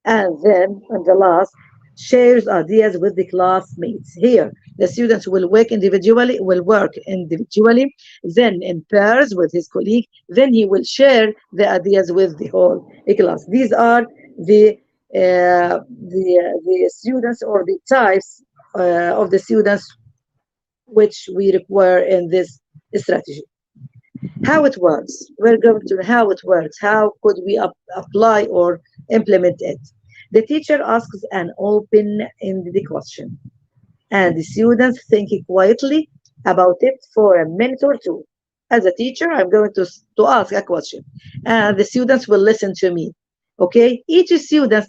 And then, on the last, shares ideas with the classmates. Here, the students will work individually, then in pairs with his colleague, then he will share the ideas with the whole class. These are the students or the types of the students which we require in this strategy. How it works? We're going to how it works. How could we apply or implement it? The teacher asks an open-ended question, and the students think quietly about it for a minute or two. As a teacher, I'm going to ask a question, and the students will listen to me. Okay? Each student,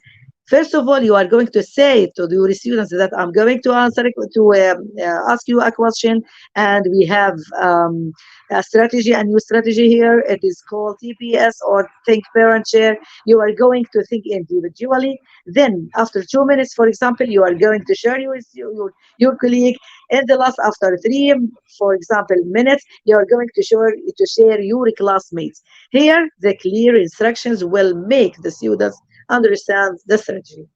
first of all, you are going to say to your students that I'm going to ask you a question, and we have a new strategy here. It is called TPS or Think Parent Share. You are going to think individually. Then, after 2 minutes, for example, you are going to share with your colleague. In the last, after three, for example, minutes, you are going to share your classmates. Here, the clear instructions will make the students understand the strategy.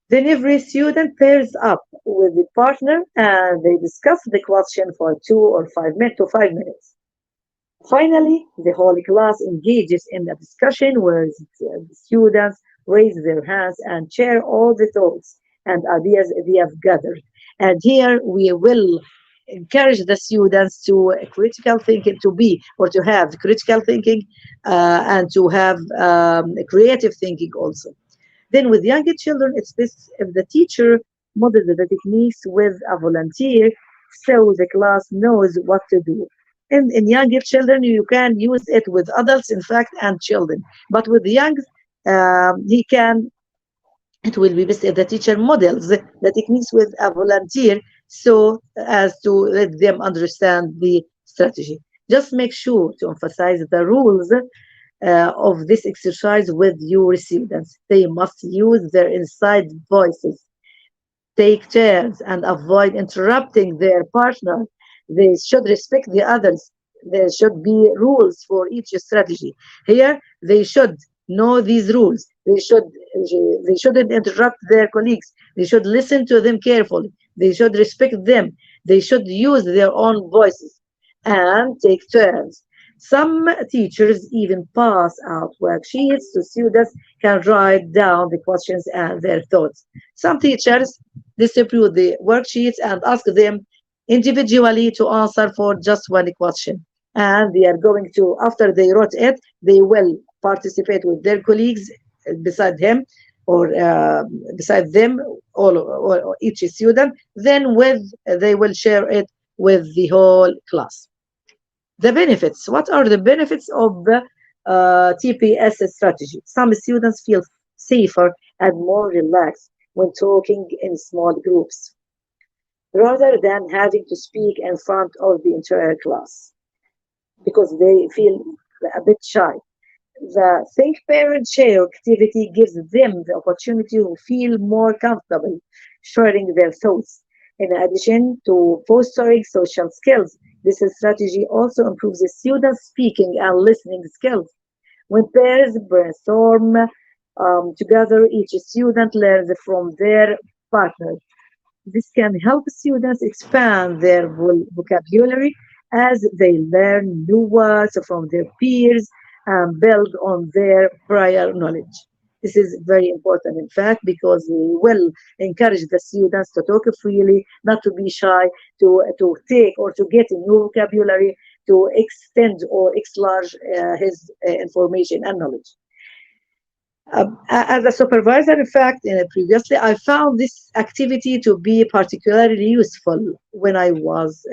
Then every student pairs up with the partner and they discuss the question for 2 or 5 minutes. Finally, the whole class engages in a discussion where the students raise their hands and share all the thoughts and ideas they have gathered. And here we will encourage the students to critical thinking, to be or to have critical thinking and to have creative thinking also. Then with younger children, it's best if the teacher models the techniques with a volunteer so the class knows what to do. In younger children, you can use it with adults, in fact, and children. But with the young, it will be best if the teacher models the techniques with a volunteer so as to let them understand the strategy. Just make sure to emphasize the rules of this exercise with your students. They must use their inside voices, take turns, and avoid interrupting their partner. They should respect the others. There should be rules for each strategy. Here, they should know these rules. They shouldn't interrupt their colleagues. They should listen to them carefully. They should respect them. They should use their own voices and take turns. Some teachers even pass out worksheets so students can write down the questions and their thoughts. Some teachers distribute the worksheets and ask them individually to answer for just one question. And they are going to, after they wrote it, they will participate with their colleagues beside him or beside them, or each student. Then they will share it with the whole class. The benefits. What are the benefits of the TPS strategy? Some students feel safer and more relaxed when talking in small groups rather than having to speak in front of the entire class because they feel a bit shy. The Think Parent Share activity gives them the opportunity to feel more comfortable sharing their thoughts. In addition to fostering social skills, this strategy also improves the students' speaking and listening skills. When pairs brainstorm together, each student learns from their partner. This can help students expand their vocabulary as they learn new words from their peers and build on their prior knowledge. This is very important, in fact, because we will encourage the students to talk freely, not to be shy, to take or to get a new vocabulary, to extend or enlarge his information and knowledge. As a supervisor, in fact, previously, I found this activity to be particularly useful when I was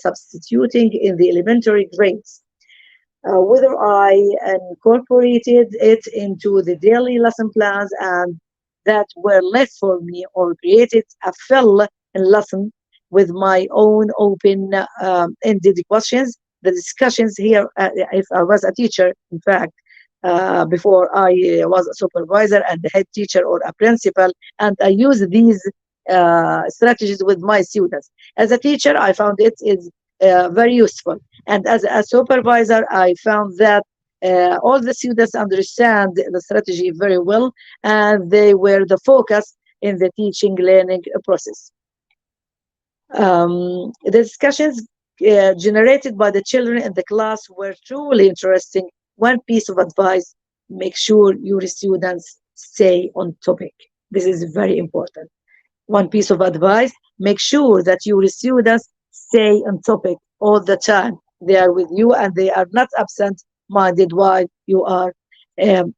substituting in the elementary grades. Whether I incorporated it into the daily lesson plans and that were left for me or created a fill in lesson with my own open ended questions. The discussions here, if I was a teacher, in fact, before I was a supervisor and the head teacher or a principal, and I use these strategies with my students. As a teacher, I found it is very useful, and as a supervisor, I found that all the students understand the strategy very well, and they were the focus in the teaching learning process. The discussions generated by the children in the class were truly interesting. One piece of advice: make sure your students stay on topic. This is very important. One piece of advice: make sure that your students stay on topic all the time. They are with you and they are not absent minded while you are um,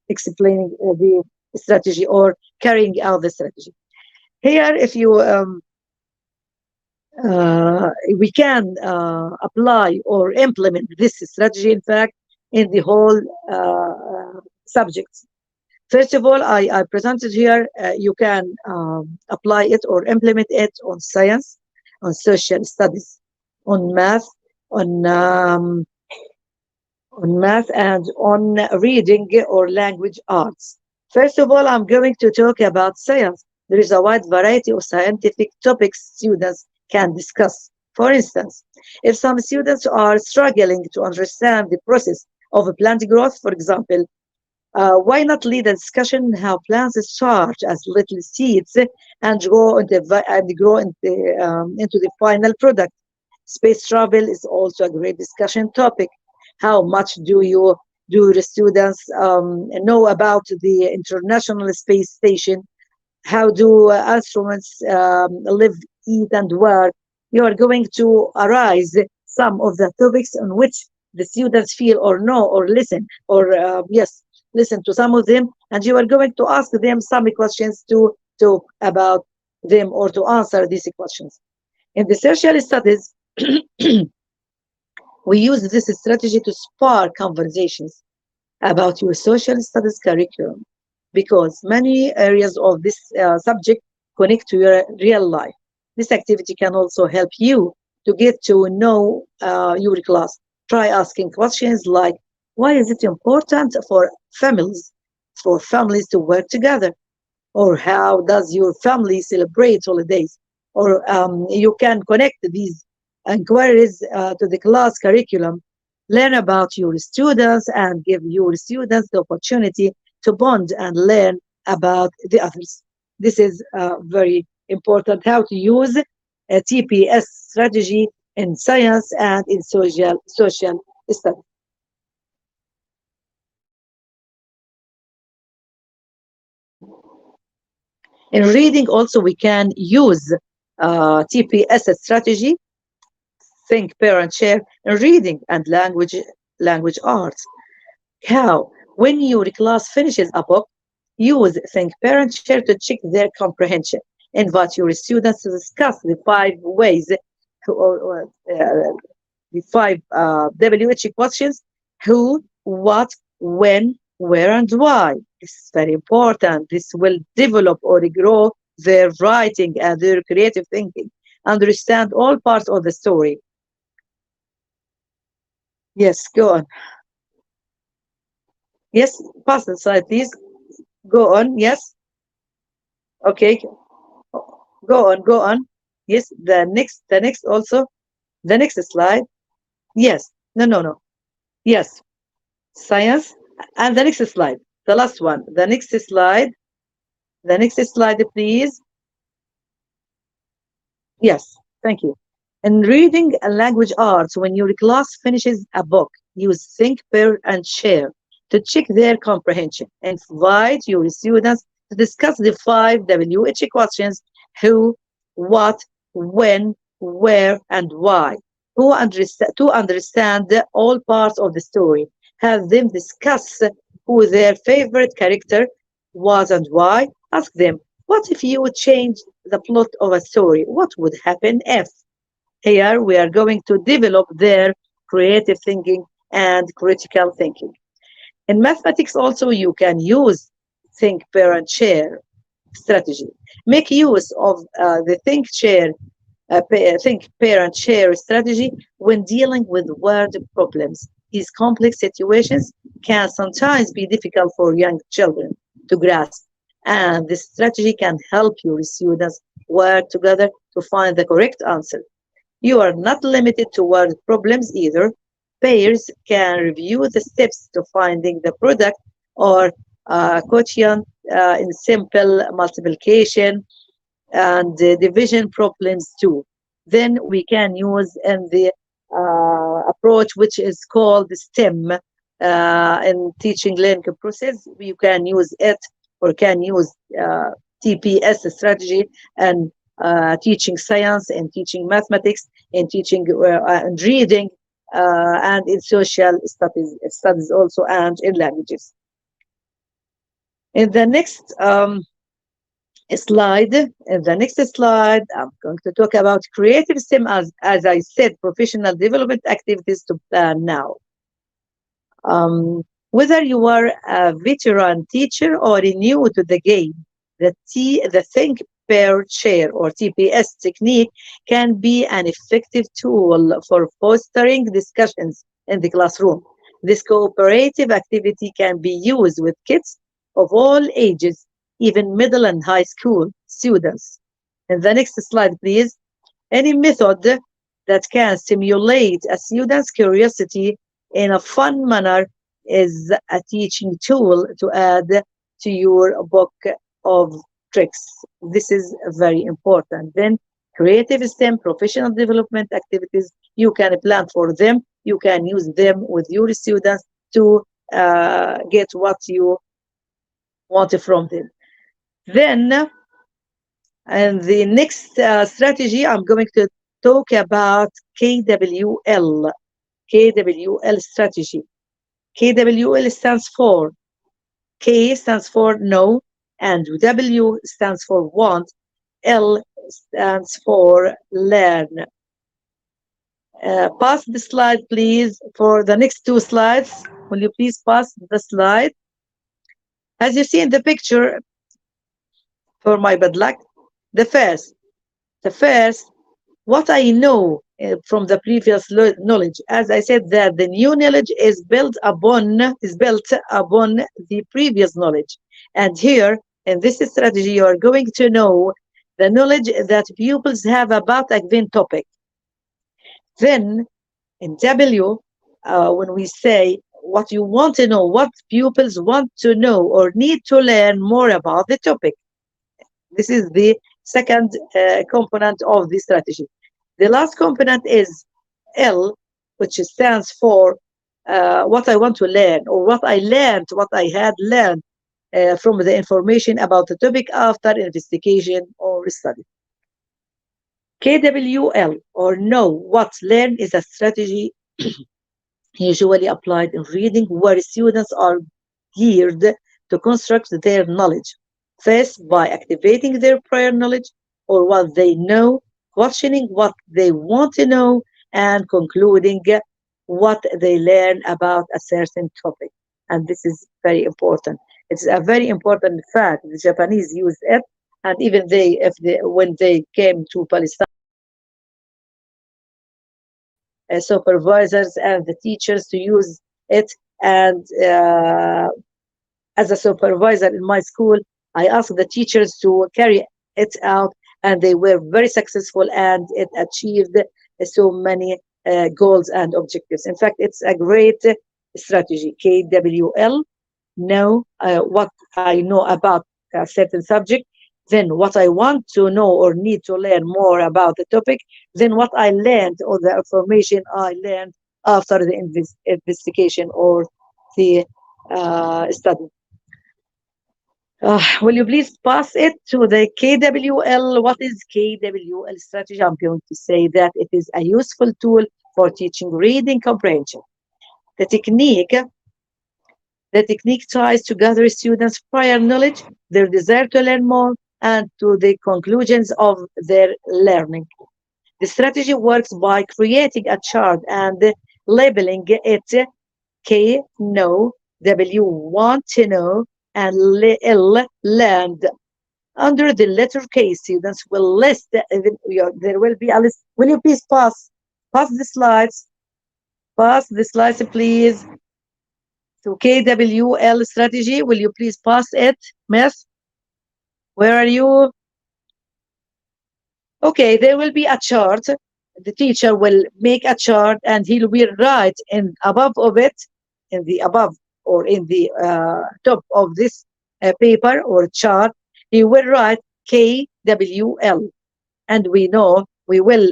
explaining the strategy or carrying out the strategy. Here, if you we can apply or implement this strategy, in fact, in the whole subjects. First of all, I presented here, you can apply it or implement it on science, on social studies, on math, on um, on math and on reading or language arts. First of all, I'm going to talk about science. There is a wide variety of scientific topics students can discuss. For instance, if some students are struggling to understand the process of plant growth, for example, why not lead a discussion on how plants start as little seeds and grow into the final product? Space travel is also a great discussion topic. How much do the students know about the International Space Station? How do instruments live, eat, and work? You are going to arise some of the topics on which the students feel or know or listen or yes, listen to some of them, and you are going to ask them some questions to talk about them or to answer these questions. In the social studies, we use this strategy to spark conversations about your social studies curriculum because many areas of this subject connect to your real life. This activity can also help you to get to know your class. Try asking questions like, why is it important for families to work together? Or how does your family celebrate holidays? Or you can connect these inquiries to the class curriculum, learn about your students, and give your students the opportunity to bond and learn about the others. This is very important how to use a TPS strategy in science and in social studies. In reading, also, we can use TPS strategy, think, parent, share, in reading and language arts. How? When your class finishes a book, use think, parent, share to check their comprehension. Invite your students to discuss the 5 ways the 5 WH questions: who, what, when, where, and why. This is very important. This will develop or grow their writing and their creative thinking. Understand all parts of the story. Yes, go on. Yes, pass the slide, please. Go on. Yes. Okay. Go on. Yes, the next also. The next slide. Yes. No. Yes. Science. And the next slide. The last one. The next slide. The next slide, please. Yes. Thank you. In reading and language arts, when your class finishes a book, use think, pair, and share to check their comprehension. Invite your students to discuss the 5 WH questions: who, what, when, where, and why. To understand all parts of the story. Have them discuss who their favorite character was and why. Ask them, what if you would change the plot of a story? What would happen if? Here we are going to develop their creative thinking and critical thinking. In mathematics also you can use think, pair, and share strategy. Make use of the think, pair, and share strategy when dealing with word problems. These complex situations can sometimes be difficult for young children to grasp, and this strategy can help your students work together to find the correct answer. You are not limited to word problems either. Pairs can review the steps to finding the product or quotient in simple multiplication and division problems too. Then we can use in the approach which is called STEM in teaching learning process. You can use it or can use TPS strategy and teaching science and teaching mathematics and teaching and reading and in social studies also and in languages. In the next slide, I'm going to talk about creative STEM as I said, professional development activities to plan now. Whether you are a veteran teacher or new to the game, the think, pair, share or TPS technique can be an effective tool for fostering discussions in the classroom. This cooperative activity can be used with kids of all ages, even middle and high school students. In the next slide, please. Any method that can stimulate a student's curiosity in a fun manner is a teaching tool to add to your book of tricks. This is very important. Then creative STEM professional development activities, you can plan for them. You can use them with your students to get what you want from them. Then, and the next strategy, I'm going to talk about KWL. KWL strategy. KWL stands for K stands for no, and W stands for want, L stands for learn. Pass the slide, please, for the next 2 slides. Will you please pass the slide? As you see in the picture, for my bad luck, the first, what I know from the previous knowledge, as I said, that the new knowledge is built upon the previous knowledge. And here in this strategy, you are going to know the knowledge that pupils have about a given topic. Then in W, when we say what you want to know, what pupils want to know or need to learn more about the topic. This is the second component of the strategy. The last component is L, which stands for what I want to learn or what I learned, what I had learned from the information about the topic after investigation or study. KWL, or know what learn, is a strategy usually applied in reading where students are geared to construct their knowledge. First, by activating their prior knowledge or what they know, questioning what they want to know, and concluding what they learn about a certain topic. And this is very important. It's a very important fact. The Japanese use it, and even when they came to Palestine, supervisors and the teachers to use it. And as a supervisor in my school, I asked the teachers to carry it out, and they were very successful, and it achieved so many goals and objectives. In fact, it's a great strategy. KWL, know what I know about a certain subject, then what I want to know or need to learn more about the topic, then what I learned or the information I learned after the investigation or the study. Will you please pass it to the KWL? What is KWL strategy? I'm going to say that it is a useful tool for teaching reading comprehension. The technique the technique tries to gather students' prior knowledge, their desire to learn more, and to the conclusions of their learning. The strategy works by creating a chart and labeling it K, know, W, want to know, and L, learned. Under the letter K, students will list, there will be a list. Will you please pass the slides? Pass the slides, please. To KWL strategy, will you please pass it, Miss? Where are you? Okay, there will be a chart. The teacher will make a chart and he will write in above of it, in the above or in the top of this paper or chart, he will write KWL. And we know we will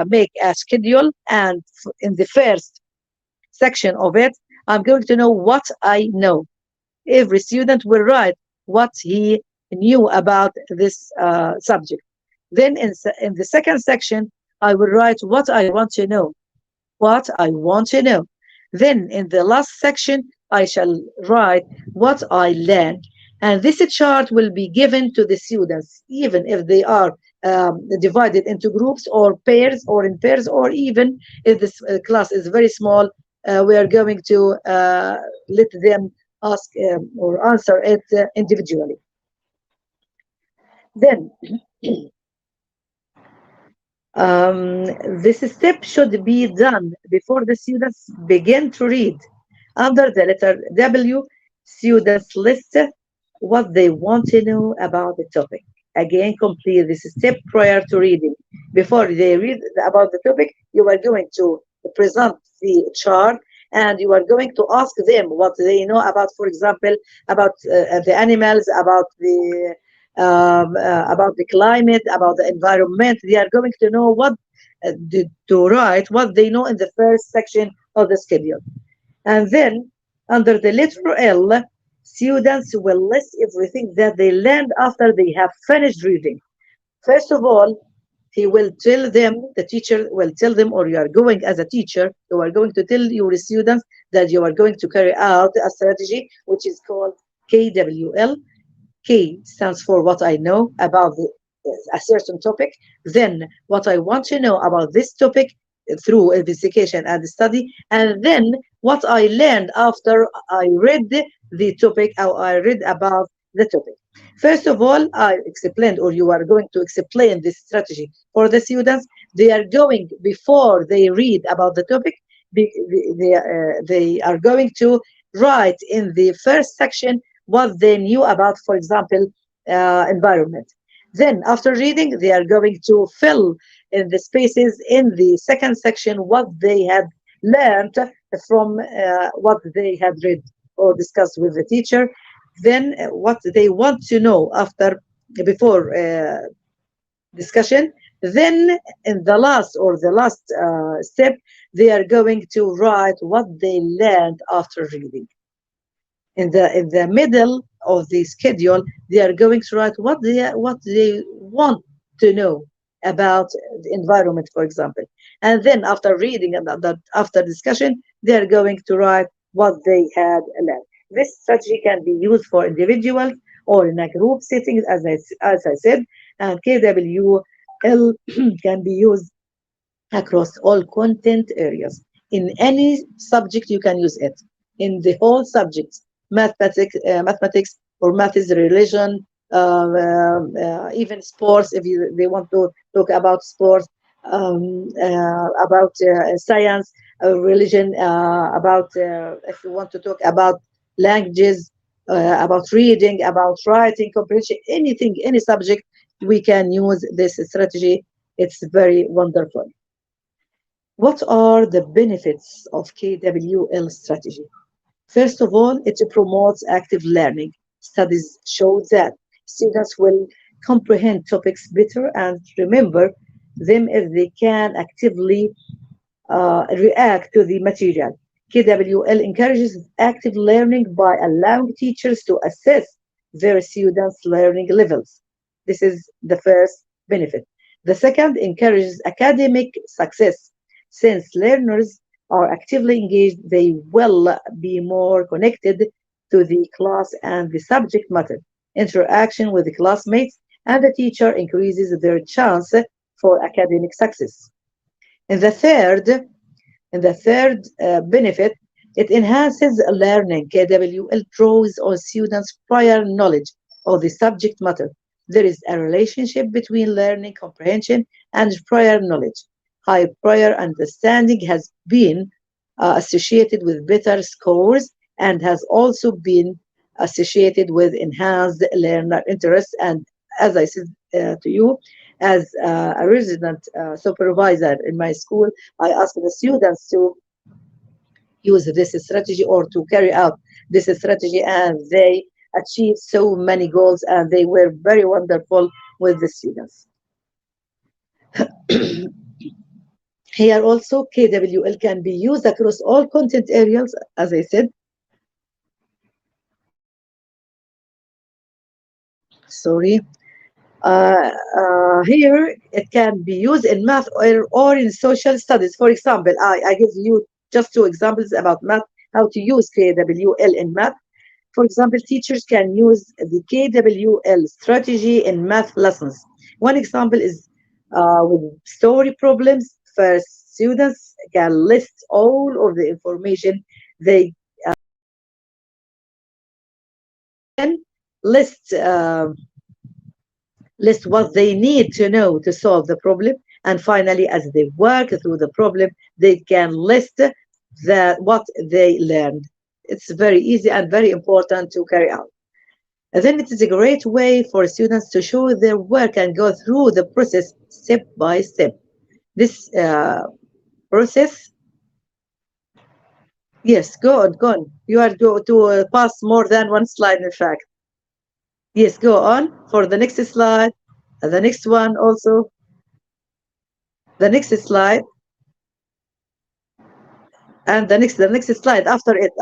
make a schedule, and in the first section of it, I'm going to know what I know. Every student will write what he knew about this subject. Then in the second section, I will write what I want to know. What I want to know. Then in the last section, I shall write what I learned. And this chart will be given to the students, even if they are divided into groups or pairs or in pairs, or even if this class is very small, we are going to let them ask or answer it individually. Then this step should be done before the students begin to read. Under the letter W, students list what they want to know about the topic. Again, complete this step prior to reading. Before they read about the topic, you are going to present the chart and you are going to ask them what they know about, for example, about the animals, about the climate, about the environment. They are going to know what to write, what they know in the first section of the schedule. And then under the letter L, students will list everything that they learned after they have finished reading. First of all, he will tell them, the teacher will tell them, or you are going as a teacher, you are going to tell your students that you are going to carry out a strategy which is called KWL. K stands for what I know about a certain topic, then what I want to know about this topic through investigation and study, and then what I learned after I read the topic or I read about the topic. First of all, I explained, or you are going to explain this strategy for the students. They are going, before they read about the topic, they are going to write in the first section what they knew about, for example, environment. Then after reading, they are going to fill in the spaces in the second section what they had learned from what they had read or discussed with the teacher. Then what they want to know before discussion. Then in the last step, they are going to write what they learned after reading. In the middle of the schedule, they are going to write what they want to know about the environment, for example. And then after reading and after discussion, they are going to write what they had learned. This strategy can be used for individuals or in a group setting, as I said, and KWL can be used across all content areas. In any subject, you can use it. In the whole subjects, mathematics or math is religion, even sports, if they want to talk about sports, about science, religion, about if you want to talk about languages, about reading, about writing, comprehension, anything, any subject, we can use this strategy. It's very wonderful. What are the benefits of KWL strategy? First of all, it promotes active learning. Studies show that students will comprehend topics better and remember them if they can actively react to the material. KWL encourages active learning by allowing teachers to assess their students' learning levels. This is the first benefit. The second encourages academic success. Since learners are actively engaged, they will be more connected to the class and the subject matter. Interaction with the classmates and the teacher increases their chance for academic success. And the third benefit, it enhances learning. KWL draws on students' prior knowledge of the subject matter. There is a relationship between learning comprehension and prior knowledge. High prior understanding has been associated with better scores and has also been associated with enhanced learner interest. And as I said to you, as a resident supervisor in my school, I ask the students to use this strategy or to carry out this strategy, and they achieved so many goals and they were very wonderful with the students. Here also, KWL can be used across all content areas, as I said. Sorry. Here, it can be used in math or in social studies. For example, I give you just two examples about math, how to use KWL in math. For example, teachers can use the KWL strategy in math lessons. One example is with story problems. First, students can list all of the information they can list. List what they need to know to solve the problem, and finally, as they work through the problem, they can list what they learned. It's very easy and very important to carry out. And then it is a great way for students to show their work and go through the process step by step. This process, yes, go on. You are going to pass more than one slide, in fact. Yes, go on for the next slide. The next one also. The next slide. And the next slide after it.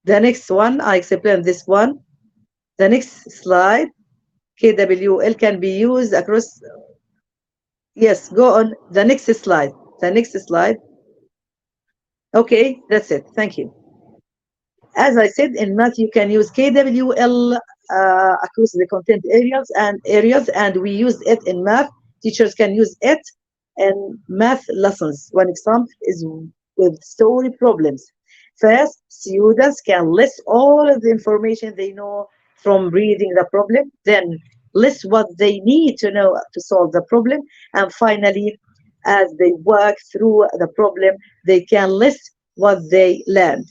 The next one, I explained this one. The next slide. KWL can be used across. Yes, go on. The next slide. The next slide. Okay, that's it. Thank you. As I said, in math, you can use KWL across the content areas, and we use it in math. Teachers can use it in math lessons. One example is with story problems. First, students can list all of the information they know from reading the problem, then list what they need to know to solve the problem, and finally, as they work through the problem, they can list what they learned.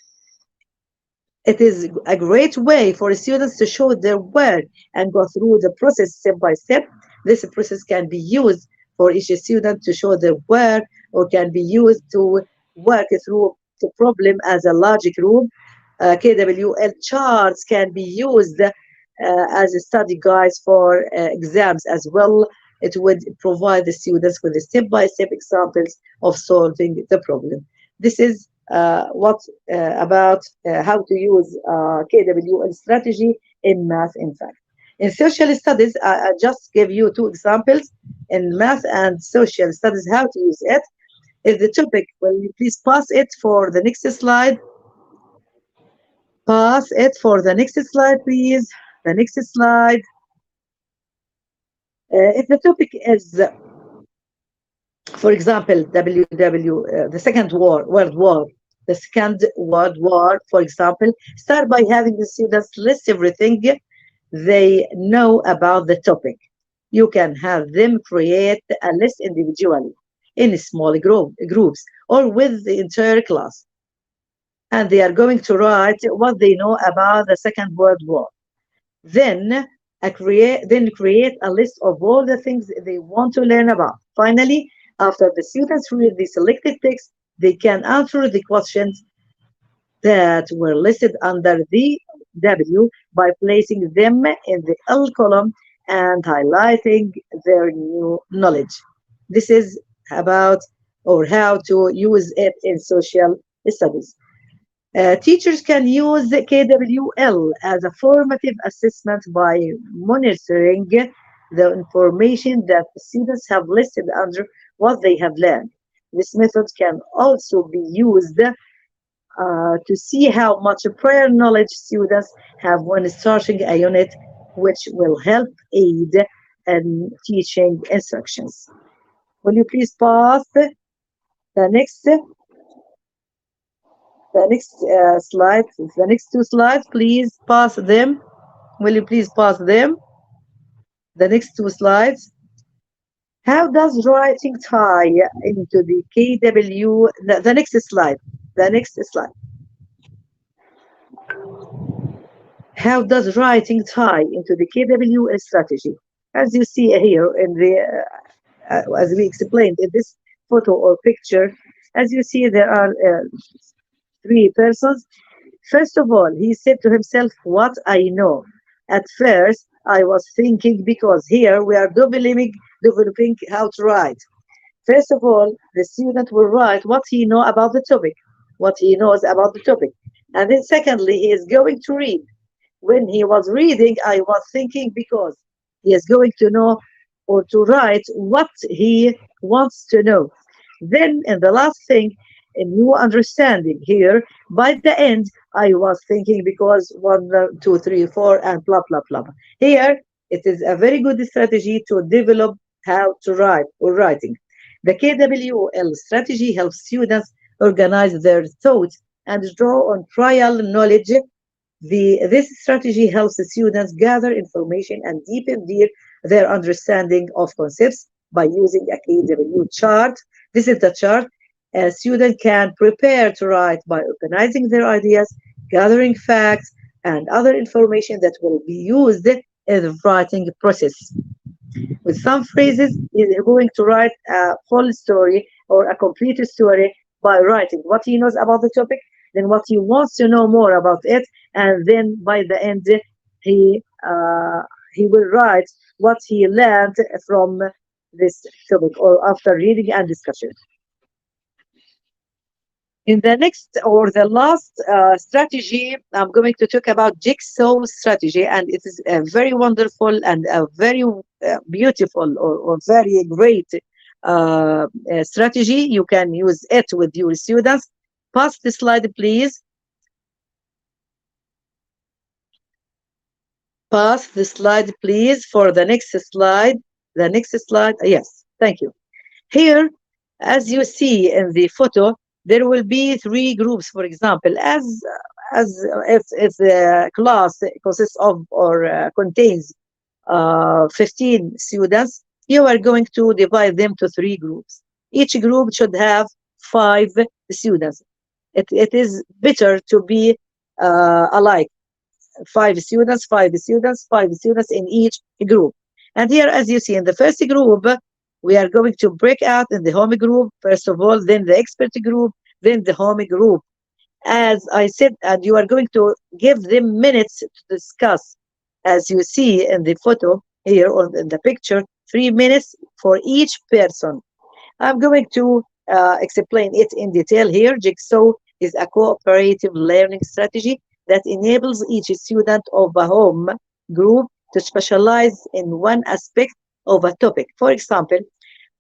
It is a great way for students to show their work and go through the process step by step. This process can be used for each student to show their work, or can be used to work through the problem as a logic group. KWL charts can be used as a study guides for exams as well. It would provide the students with step-by-step examples of solving the problem. This is about how to use KWL strategy in math, in fact. In social studies, I just gave you two examples in math and social studies, how to use it. Is the topic, will you please pass it for the next slide? Pass it for the next slide, please. The next slide. If the topic is, for example, the Second World War, the Second World War, for example, start by having the students list everything they know about the topic. You can have them create a list individually in small groups or with the entire class. And they are going to write what they know about the Second World War. Then create a list of all the things they want to learn about. Finally, after the students read the selected text, they can answer the questions that were listed under the KW by placing them in the L column and highlighting their new knowledge. This is about or how to use it in social studies. Teachers can use KWL as a formative assessment by monitoring the information that the students have listed under what they have learned. This method can also be used to see how much prior knowledge students have when starting a unit, which will help aid in teaching instructions. Will you please pass the next slide, the next two slides, please pass them. Will you please pass them? The next two slides. How does writing tie into the KW? The next slide. The next slide. How does writing tie into the KW strategy? As you see here in the, as we explained in this photo or picture, as you see, there are three persons. First of all, he said to himself, what I know. At first, I was thinking, because here we are developing how to write. First of all, the student will write what he knows about the topic, what he knows about the topic. And then secondly, he is going to read. When he was reading, I was thinking, because he is going to know or to write what he wants to know. Then, in the last thing, a new understanding here. By the end, I was thinking, because 1, 2, 3, 4, and blah, blah, blah. Here, it is a very good strategy to develop how to write or writing. The KWL strategy helps students organize their thoughts and draw on prior knowledge. This strategy helps the students gather information and deepen their understanding of concepts by using a KW chart. This is the chart. A student can prepare to write by organizing their ideas, gathering facts, and other information that will be used in the writing process. With some phrases, he's going to write a full story or a complete story by writing what he knows about the topic, then what he wants to know more about it, and then by the end, he will write what he learned from this topic or after reading and discussion. In the next or the last strategy, I'm going to talk about jigsaw strategy, and it is a very wonderful and a very beautiful or very great strategy. You can use it with your students. Pass the slide, please. Pass the slide, please, for the next slide. The next slide. Yes, thank you. Here, as you see in the photo, there will be three groups, for example, as if the class consists of or contains 15 students, you are going to divide them to three groups. Each group should have 5 students. It is better to be alike. 5 students, 5 students, 5 students in each group. And here, as you see, in the first group, we are going to break out in the home group, first of all, then the expert group, then the home group. As I said, and you are going to give them minutes to discuss. As you see in the photo here or in the picture, 3 minutes for each person. I'm going to explain it in detail here. Jigsaw is a cooperative learning strategy that enables each student of a home group to specialize in one aspect of a topic. For example,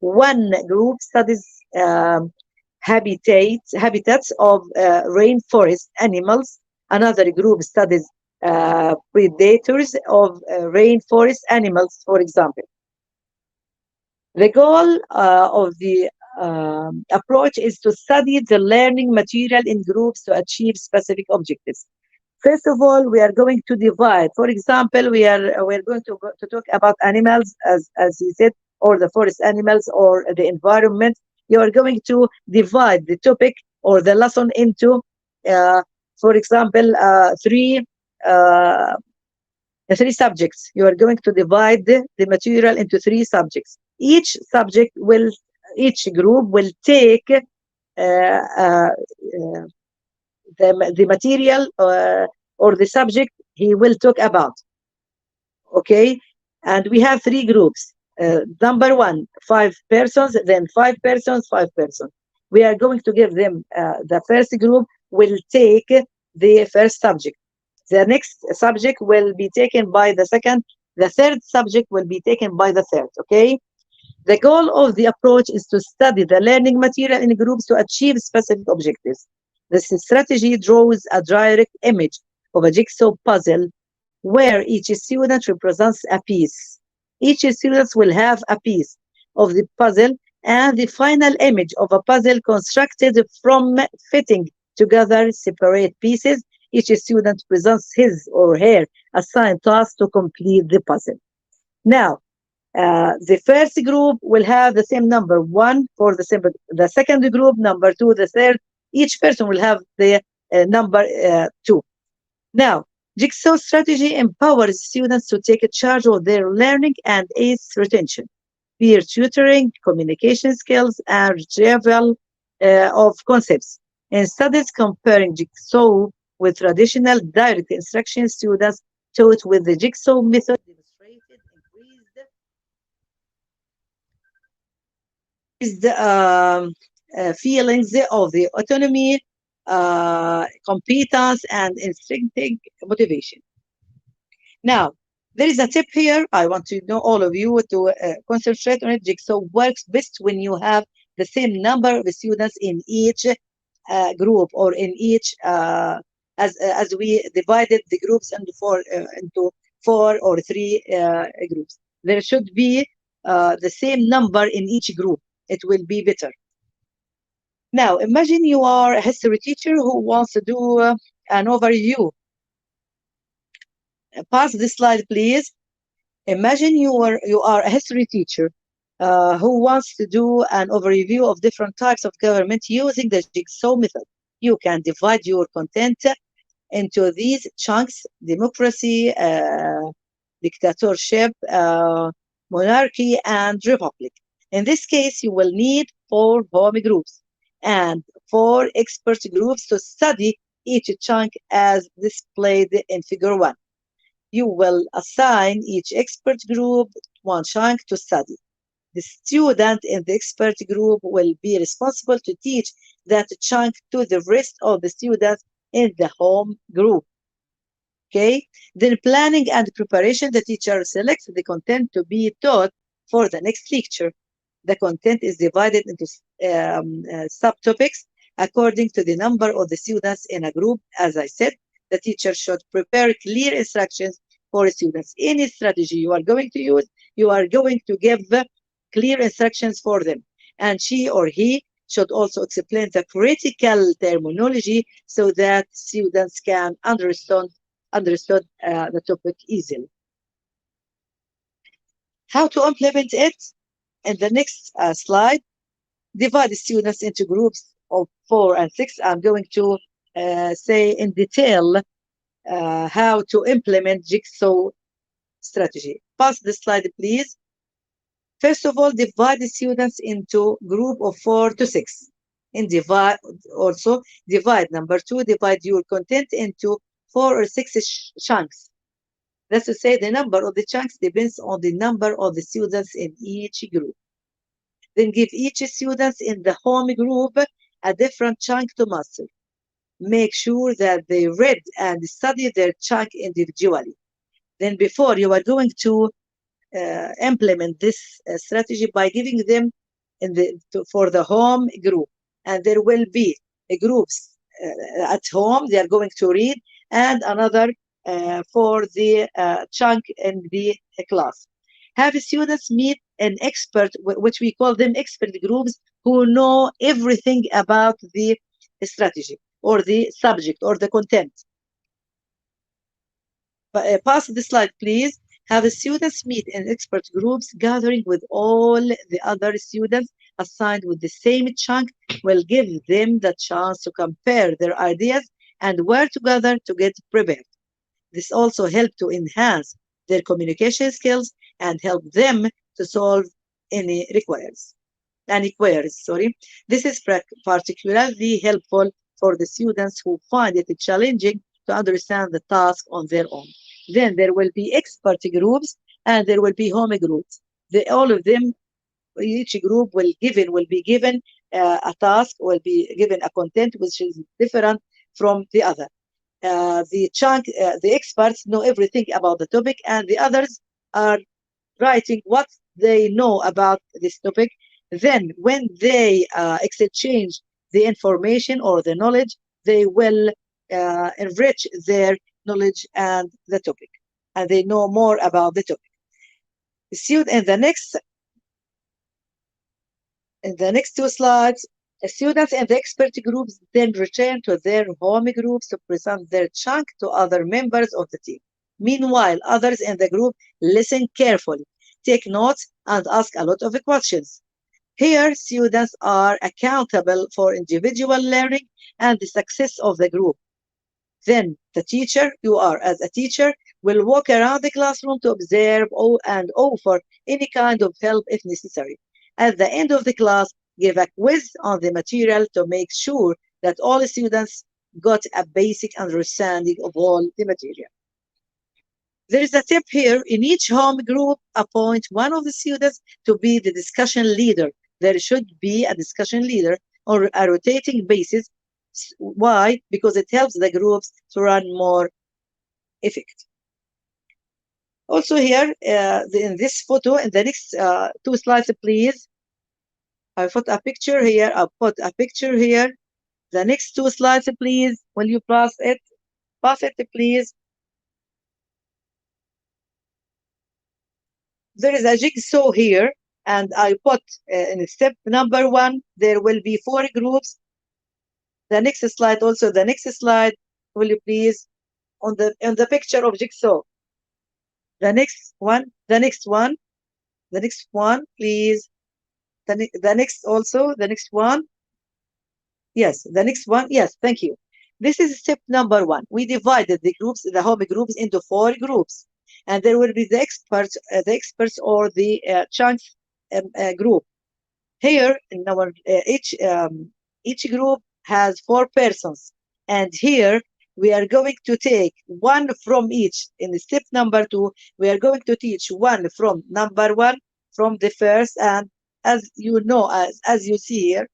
one group studies habitats of rainforest animals. Another group studies predators of rainforest animals, for example. The goal of the approach is to study the learning material in groups to achieve specific objectives. First of all, we are going to divide. For example, we are going to talk about animals, as he said, or the forest animals or the environment. You are going to divide the topic or the lesson into, for example, three subjects. You are going to divide the material into 3 subjects. Each group will take the material or the subject he will talk about. Okay, and we have three groups. Number one, 5 persons, then 5 persons, 5 persons. We are going to give them, the first group will take the first subject. The next subject will be taken by the second. The third subject will be taken by the third, okay? The goal of the approach is to study the learning material in groups to achieve specific objectives. This strategy draws a direct image of a jigsaw puzzle where each student represents a piece. Each student will have a piece of the puzzle and the final image of a puzzle constructed from fitting together separate pieces. Each student presents his or her assigned task to complete the puzzle. Now, the first group will have the same number, 1 for the second group, number 2, the third. Each person will have the number 2. Now, Jigsaw strategy empowers students to take charge of their learning and aids retention, peer tutoring, communication skills, and retrieval of concepts. In studies comparing Jigsaw with traditional direct instruction, students taught with the Jigsaw method demonstrated increased feelings of the autonomy, competence, and intrinsic motivation. Now, there is a tip here. I want to know all of you to concentrate on it. Jigsaw works best when you have the same number of students in each group, or in each, as we divided the groups into four or three groups. There should be the same number in each group. It will be better. Now, imagine you are a history teacher who wants to do an overview. Pass this slide, please. Imagine you are a history teacher who wants to do an overview of different types of government using the Jigsaw method. You can divide your content into these chunks: democracy, dictatorship, monarchy, and republic. In this case, you will need 4 home groups and 4 expert groups to study each chunk as displayed in figure 1. You will assign each expert group 1 chunk to study. The student in the expert group will be responsible to teach that chunk to the rest of the students in the home group. Okay? Then planning and preparation, the teacher selects the content to be taught for the next lecture. The content is divided into subtopics according to the number of the students in a group. As I said, the teacher should prepare clear instructions for students. Any strategy you are going to use, you are going to give clear instructions for them. And she or he should also explain the critical terminology so that students can understand the topic easily. How to implement it? In the next slide, divide the students into groups of 4 and 6. I'm going to say in detail how to implement Jigsaw strategy. Pass the slide, please. First of all, divide the students into group of 4 to 6. And divide number 2, divide your content into 4 or 6 chunks. That's to say, the number of the chunks depends on the number of the students in each group. Then give each student in the home group a different chunk to master. Make sure that they read and study their chunk individually. Then before, you are going to implement this strategy by giving them for the home group. And there will be groups at home, they are going to read, and another for the chunk in the class. Have students meet an expert, which we call them expert groups, who know everything about the strategy or the subject or the content. Pass the slide, please. Have the students meet in expert groups, gathering with all the other students assigned with the same chunk will give them the chance to compare their ideas and work together to get prepared. This also helps to enhance their communication skills and help them to solve any queries. This is particularly helpful for the students who find it challenging to understand the task on their own. Then there will be expert groups and there will be home groups. All of them, each group will be given a task, will be given a content which is different from the other. The experts know everything about the topic, and the others are writing what they know about this topic. Then, when they exchange the information or the knowledge, they will enrich their knowledge and the topic, and they know more about the topic. In the next two slides, students in the expert groups then return to their home groups to present their chunk to other members of the team. Meanwhile, others in the group listen carefully, take notes, and ask a lot of questions. Here, students are accountable for individual learning and the success of the group. Then the teacher, you are as a teacher, will walk around the classroom to observe and offer any kind of help if necessary. At the end of the class, give a quiz on the material to make sure that all students got a basic understanding of all the material. There is a tip here. In each home group, appoint one of the students to be the discussion leader. There should be a discussion leader on a rotating basis. Why? Because it helps the groups to run more effective. Also here, in this photo, in the next two slides, please. I put a picture here. I'll put a picture here. The next two slides, please. Will you pass it? Pass it, please. There is a jigsaw here, and I put in step number 1, there will be 4 groups. The next slide, also the next slide, will you please, on the picture of jigsaw. The next one, please. The next also, the next one. Yes, the next one. Yes, thank you. This is step number 1. We divided the groups, the home groups, into 4 groups, and there will be the experts or the chunks group. Here, in our each group has 4 persons, and here we are going to take one from each. In step number 2, we are going to teach one from number 1, from the first, and as you know, as you see here,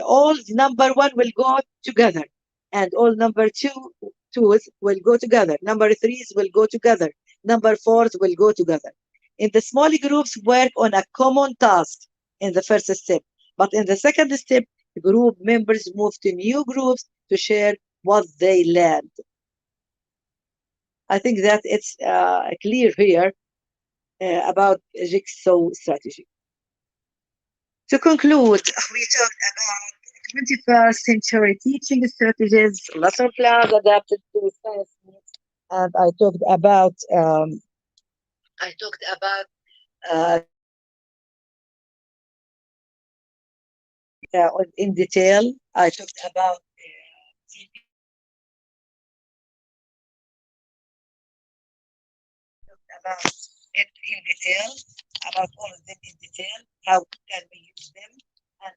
all number 1 will go together, and all number 2's will go together. Number 3's will go together. Number 4's will go together. In the small groups, work on a common task in the first step, but in the second step, group members move to new groups to share what they learned. I think that it's clear here about jigsaw strategy. To conclude, we talked about 21st century teaching strategies, lesson plans adapted to science needs, and I talked about in detail. I talked about it in detail, about all of them in detail, how can we use them, and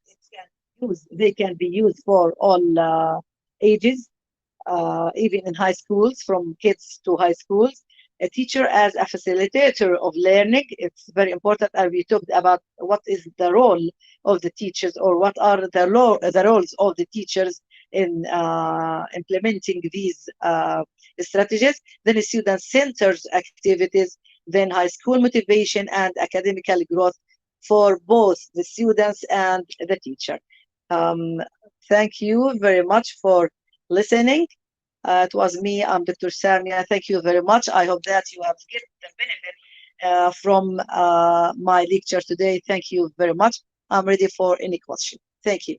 they can be used for all ages, even in high schools, from kids to high schools. A teacher as a facilitator of learning, it's very important. We talked about what is the role of the teachers, or what are the roles of the teachers in implementing these strategies. Then student-centered activities, then high school motivation and academical growth for both the students and the teacher. Thank you very much for listening. It was me. I'm Dr. Samia. Thank you very much. I hope that you have get the benefit from my lecture today. Thank you very much. I'm ready for any question. Thank you.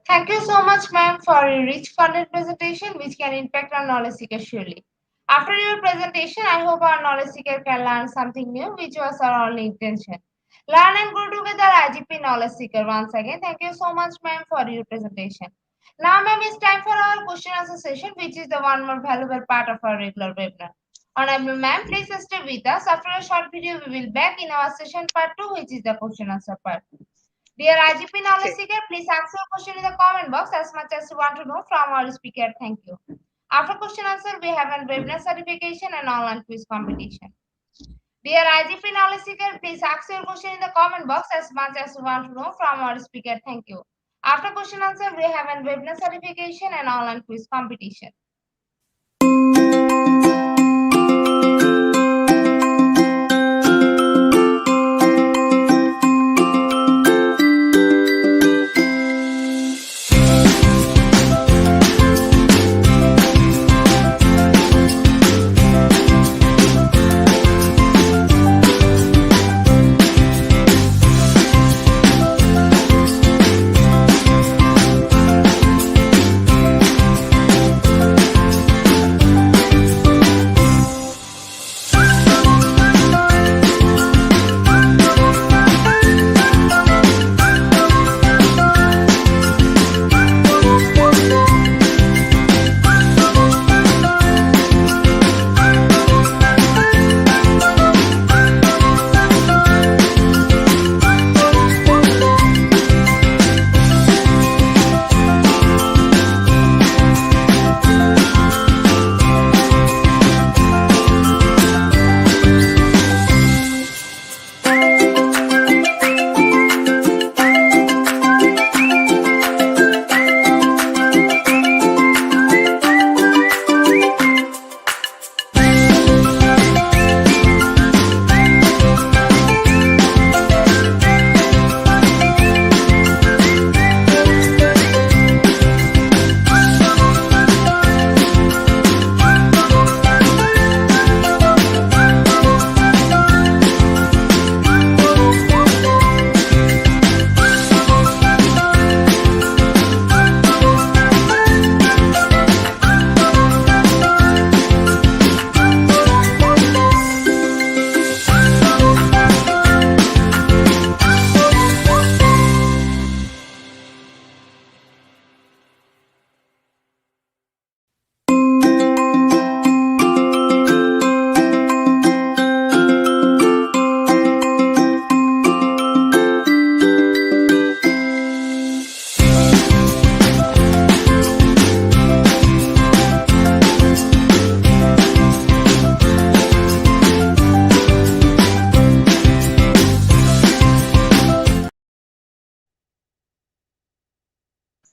Thank you so much, ma'am, for a rich content presentation which can impact our knowledge seeker surely. After your presentation, I hope our knowledge seeker can learn something new, which was our only intention. Learn and grow together, IGP Knowledge Seeker. Once again, thank you so much, ma'am, for your presentation. Now, ma'am, it's time for our question answer session, which is the one more valuable part of our regular webinar. Honorable ma'am, please stay with us. After a short video, we will back in our session part 2, which is the question answer part. Dear IGP knowledge seeker, please answer your question in the comment box as much as you want to know from our speaker. Thank you. After question answer, we have a webinar certification and online quiz competition. Dear IGP knowledge seeker, please ask your question in the comment box as much as you want to know from our speaker. Thank you. After question answer, we have a webinar certification and online quiz competition.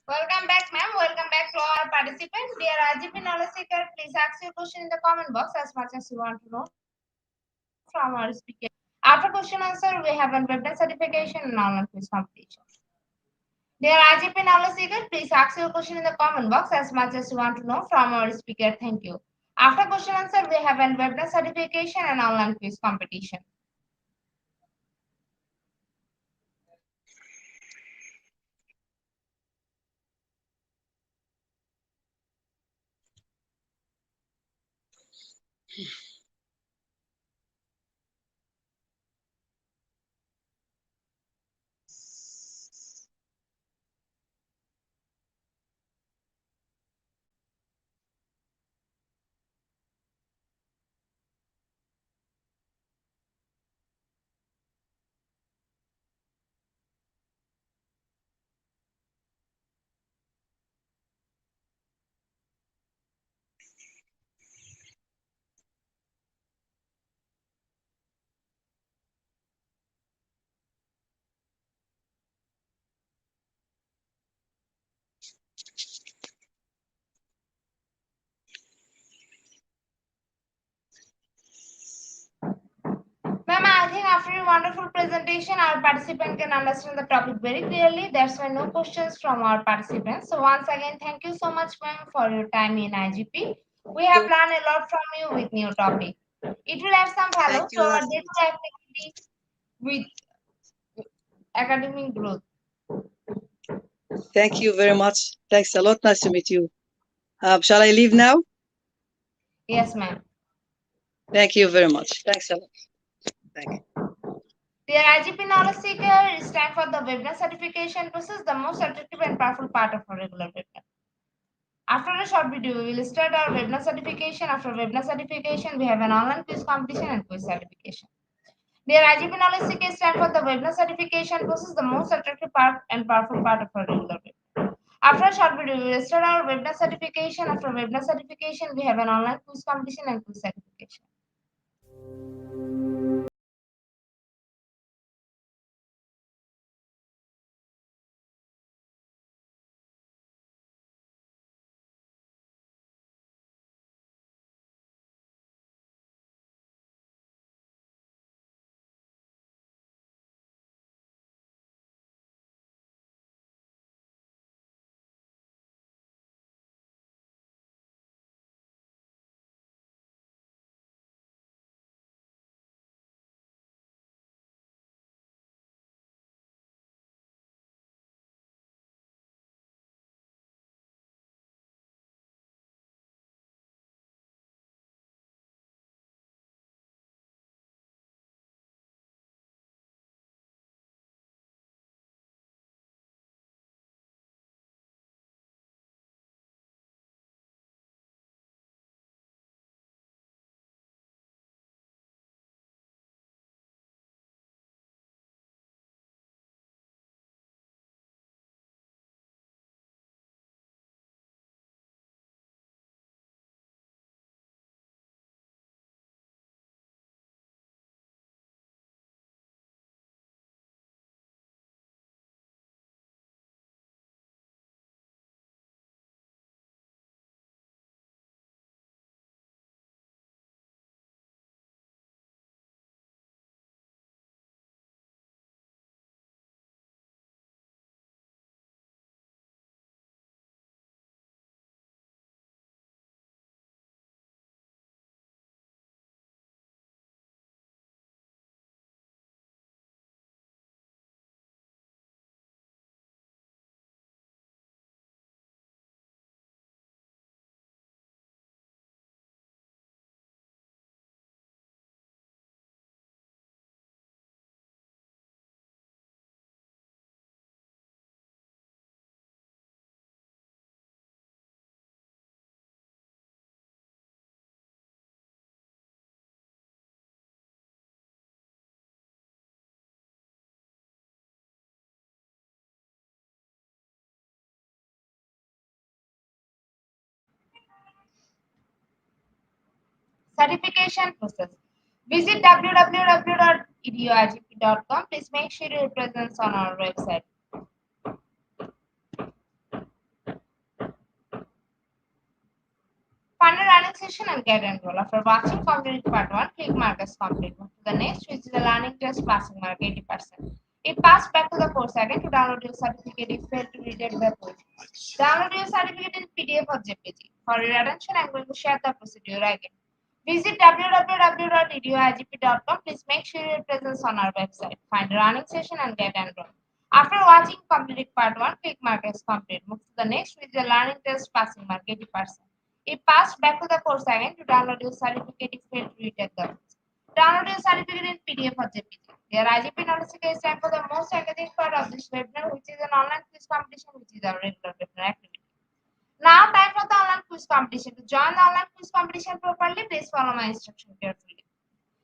Welcome back, ma'am. Welcome back to our participants. Dear IGP knowledge seeker, please ask your question in the comment box as much as you want to know from our speaker. After question answer, we have a webinar certification and online quiz competition. Dear IGP knowledge seeker, please ask your question in the comment box as much as you want to know from our speaker. Thank you. After question answer, we have a webinar certification and online quiz competition. Ma'am, I think after your wonderful presentation, our participant can understand the topic very clearly. That's why no questions from our participants. So once again, thank you so much, ma'am, for your time in IGP. We have learned a lot from you with new topic. It will add some value to our day-to-day activity with academic growth. Thank you very much. Thanks a lot. Nice to meet you. Shall I leave now? Yes, ma'am. Thank you very much. Thanks a lot. Thank you. Dear IGP knowledge seeker, it's time for the webinar certification process, the most attractive and powerful part of our regular webinar. After a short video, we will start our webinar certification. After webinar certification, we have an online quiz competition and quiz certification. Their IGP knowledge seeker stand for the webinar certification process, the most attractive part and powerful part of our regular webinar. After a short video, we will start our webinar certification. After webinar certification, we have an online quiz competition and quiz certification. Certification process. Visit www.eduigp.com. Please make sure your presence on our website. Find a running session and get enrolled. After watching complete part 1, click mark as complete. Move to the next, which is the learning test passing mark 80%. It passed back to the course again to download your certificate if failed to read it the course. Download your certificate in PDF or JPG. For your attention, I'm going to share the procedure again. Visit www.eduigp.com. Please make sure your presence on our website. Find a running session and get enrolled. After watching complete part 1, click mark as complete. Move to the next, which is the learning test passing mark 80%. It passed back to the course again to download your certificate if failed to retake the course. Download your certificate in PDF or JPG. Your IGP knowledge seeker is time for the most academic part of this webinar, which is an online quiz competition, which is our regular webinar activity. Now, time for the online quiz competition. To join the online quiz competition properly, please follow my instruction carefully.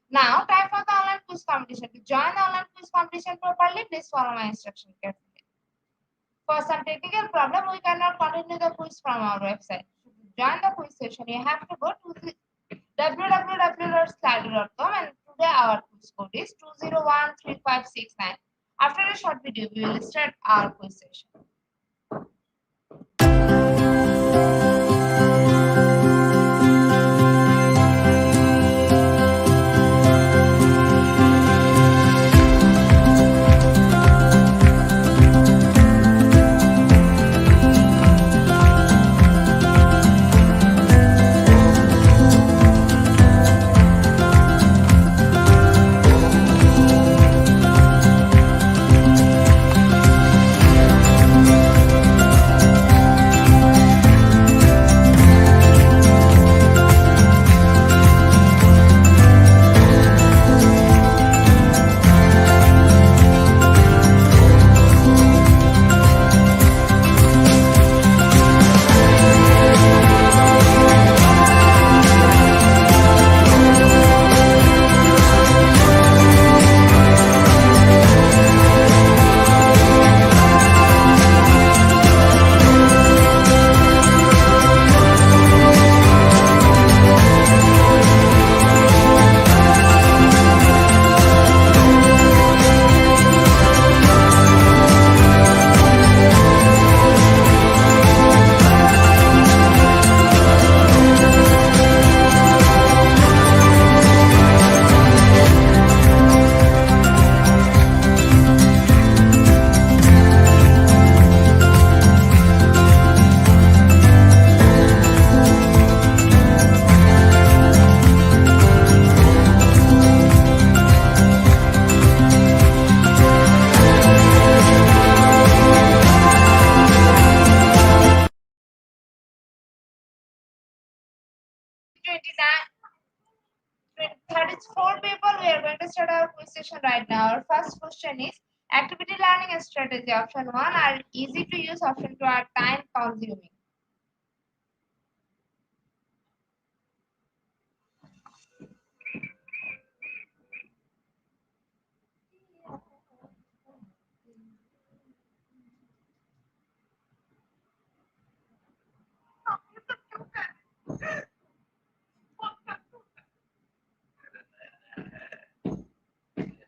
Now, time for the online quiz competition. To join the online quiz competition properly, please follow my instruction carefully. For some technical problem, we cannot continue the quiz from our website. To join the quiz session, you have to go to www.slido.com, and today our quiz code is 2013569. After a short video, we will start our quiz session. 34 people. We are going to start our quiz session right now. Our first question is activity learning and strategy. Option 1 are easy to use. Option 2 are time consuming.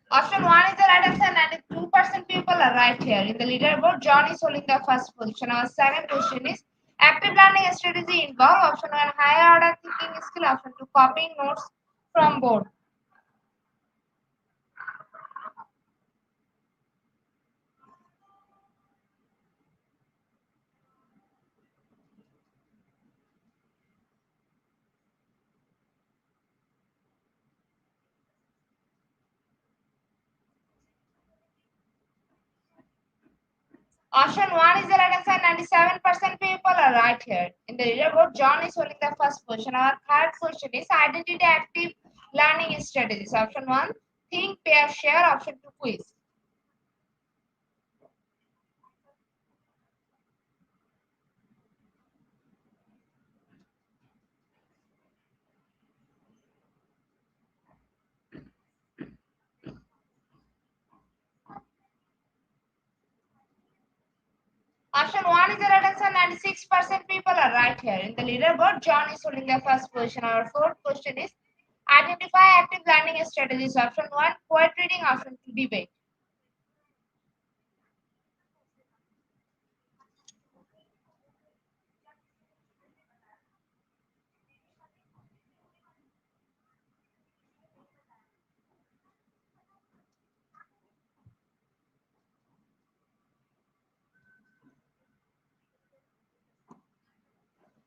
Option 1 is the right answer. 92% people are right here. In the leaderboard, John is holding the first position. Our second question is active learning strategy involve. Option 1 higher order thinking skill. Option 2 copying notes from board. Option 1 is the right answer. 97% people are right here. In the leaderboard, John is holding the first position. Our third question is identity active learning strategies. Option 1 think, pair, share. Option 2 quiz. Option 1 is the right answer. 96% people are right here. In the leaderboard, John is holding the first position. Our fourth question is identify active learning strategies. Option 1 quiet reading. Option 2 debate.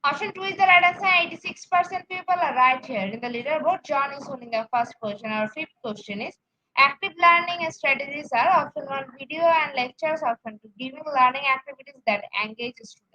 Option 2 is the right answer. 86% people are right here. In the leaderboard, John is holding the first position. Our fifth question is active learning strategies are option 1 video and lectures, option 2 giving learning activities that engage students.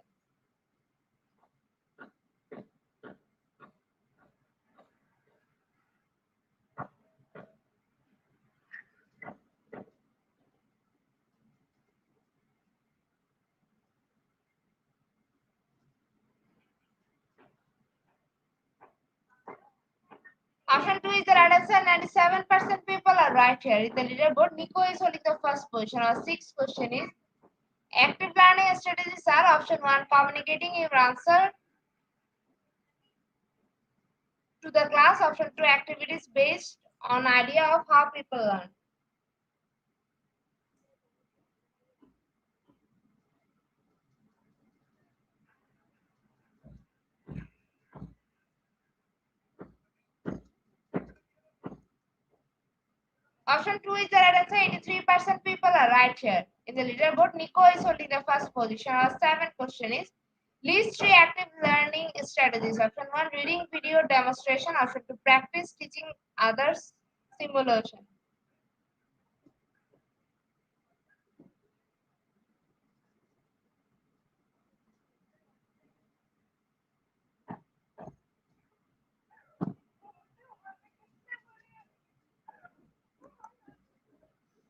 Option 2 is the right answer. 97% people are right here. In the leaderboard, Nico is holding the first position. Our sixth question is active learning strategies are option 1 communicating your answer to the class, option 2 activities based on idea of how people learn. Option 2 is the right answer. 83% people are right here. In the leaderboard, Nico is holding the first position. Our seventh question is list 3 active learning strategies. Option 1 reading video demonstration. Option 2 practice teaching others simulation.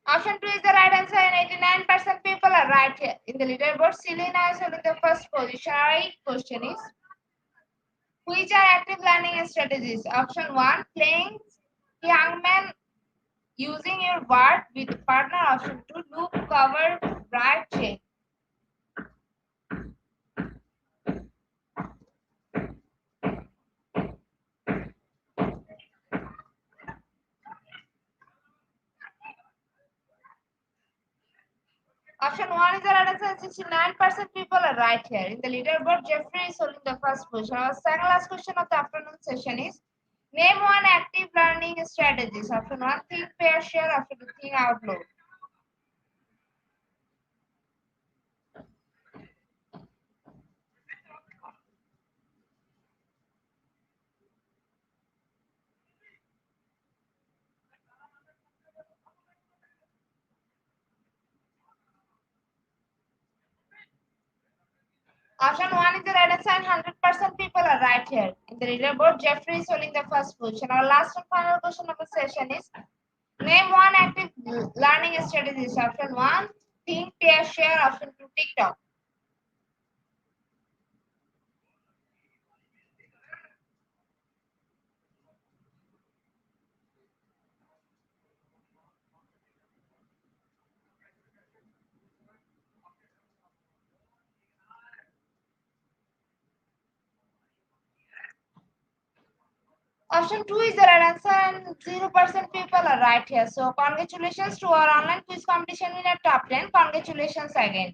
Option 2 is the right answer and 89% people are right here. In the leaderboard, Selena is holding the first position. Our eighth question is which are active learning strategies? Option 1 playing young man using your word with partner. Option 2 loop cover bright check. Option 1 is the right answer. 69% people are right here. In the leaderboard, Jeffrey is holding the first position. Our second last question of the afternoon session is name one active learning strategies. Option 1 think, pair, share. Option 2 think out loud. Option 1 is the right answer and 100% people are right here. In the leaderboard, Jeffrey is holding the first position. Our last and final question of the session is name one active learning strategy. Option 1, think, peer, share. Option 2, TikTok. Option 2 is the right answer and 0% people are right here. So congratulations to our online quiz competition winner top 10. Congratulations again.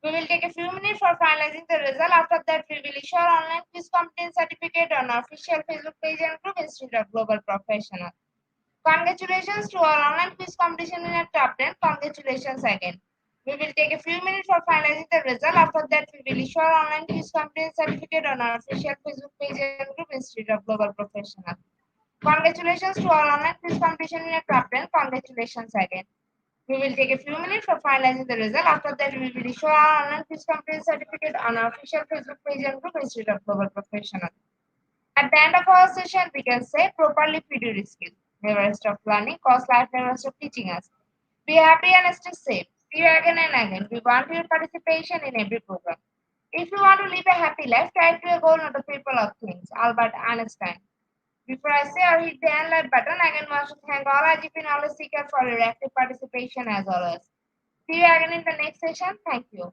We will take a few minutes for finalizing the result. After that, we will issue our online quiz competence certificate on our official Facebook page and group Institute of Global Professional. Congratulations to our online quiz competition winner top 10. Congratulations again. We will take a few minutes for finalizing the result. After that, we will issue our online quiz competence certificate on our official Facebook page and group Institute of Global Professional. Congratulations to our online quiz competition winner top 10. Congratulations again. We will take a few minutes for finalizing the result. After that, we will issue our online quiz competence certificate on our official Facebook page and group Institute of Global Professional. At the end of our session, we can say properly feed your skills. Never stop learning, cause life never stop teaching us. Be happy and stay safe. See you again and again. We want your participation in every program. If you want to live a happy life, try to a goal, not a people or things. Albert Einstein. Before I say or hit the end like button, I again want to thank all IGP knowledge seekers for your active participation as always. See you again in the next session. Thank you.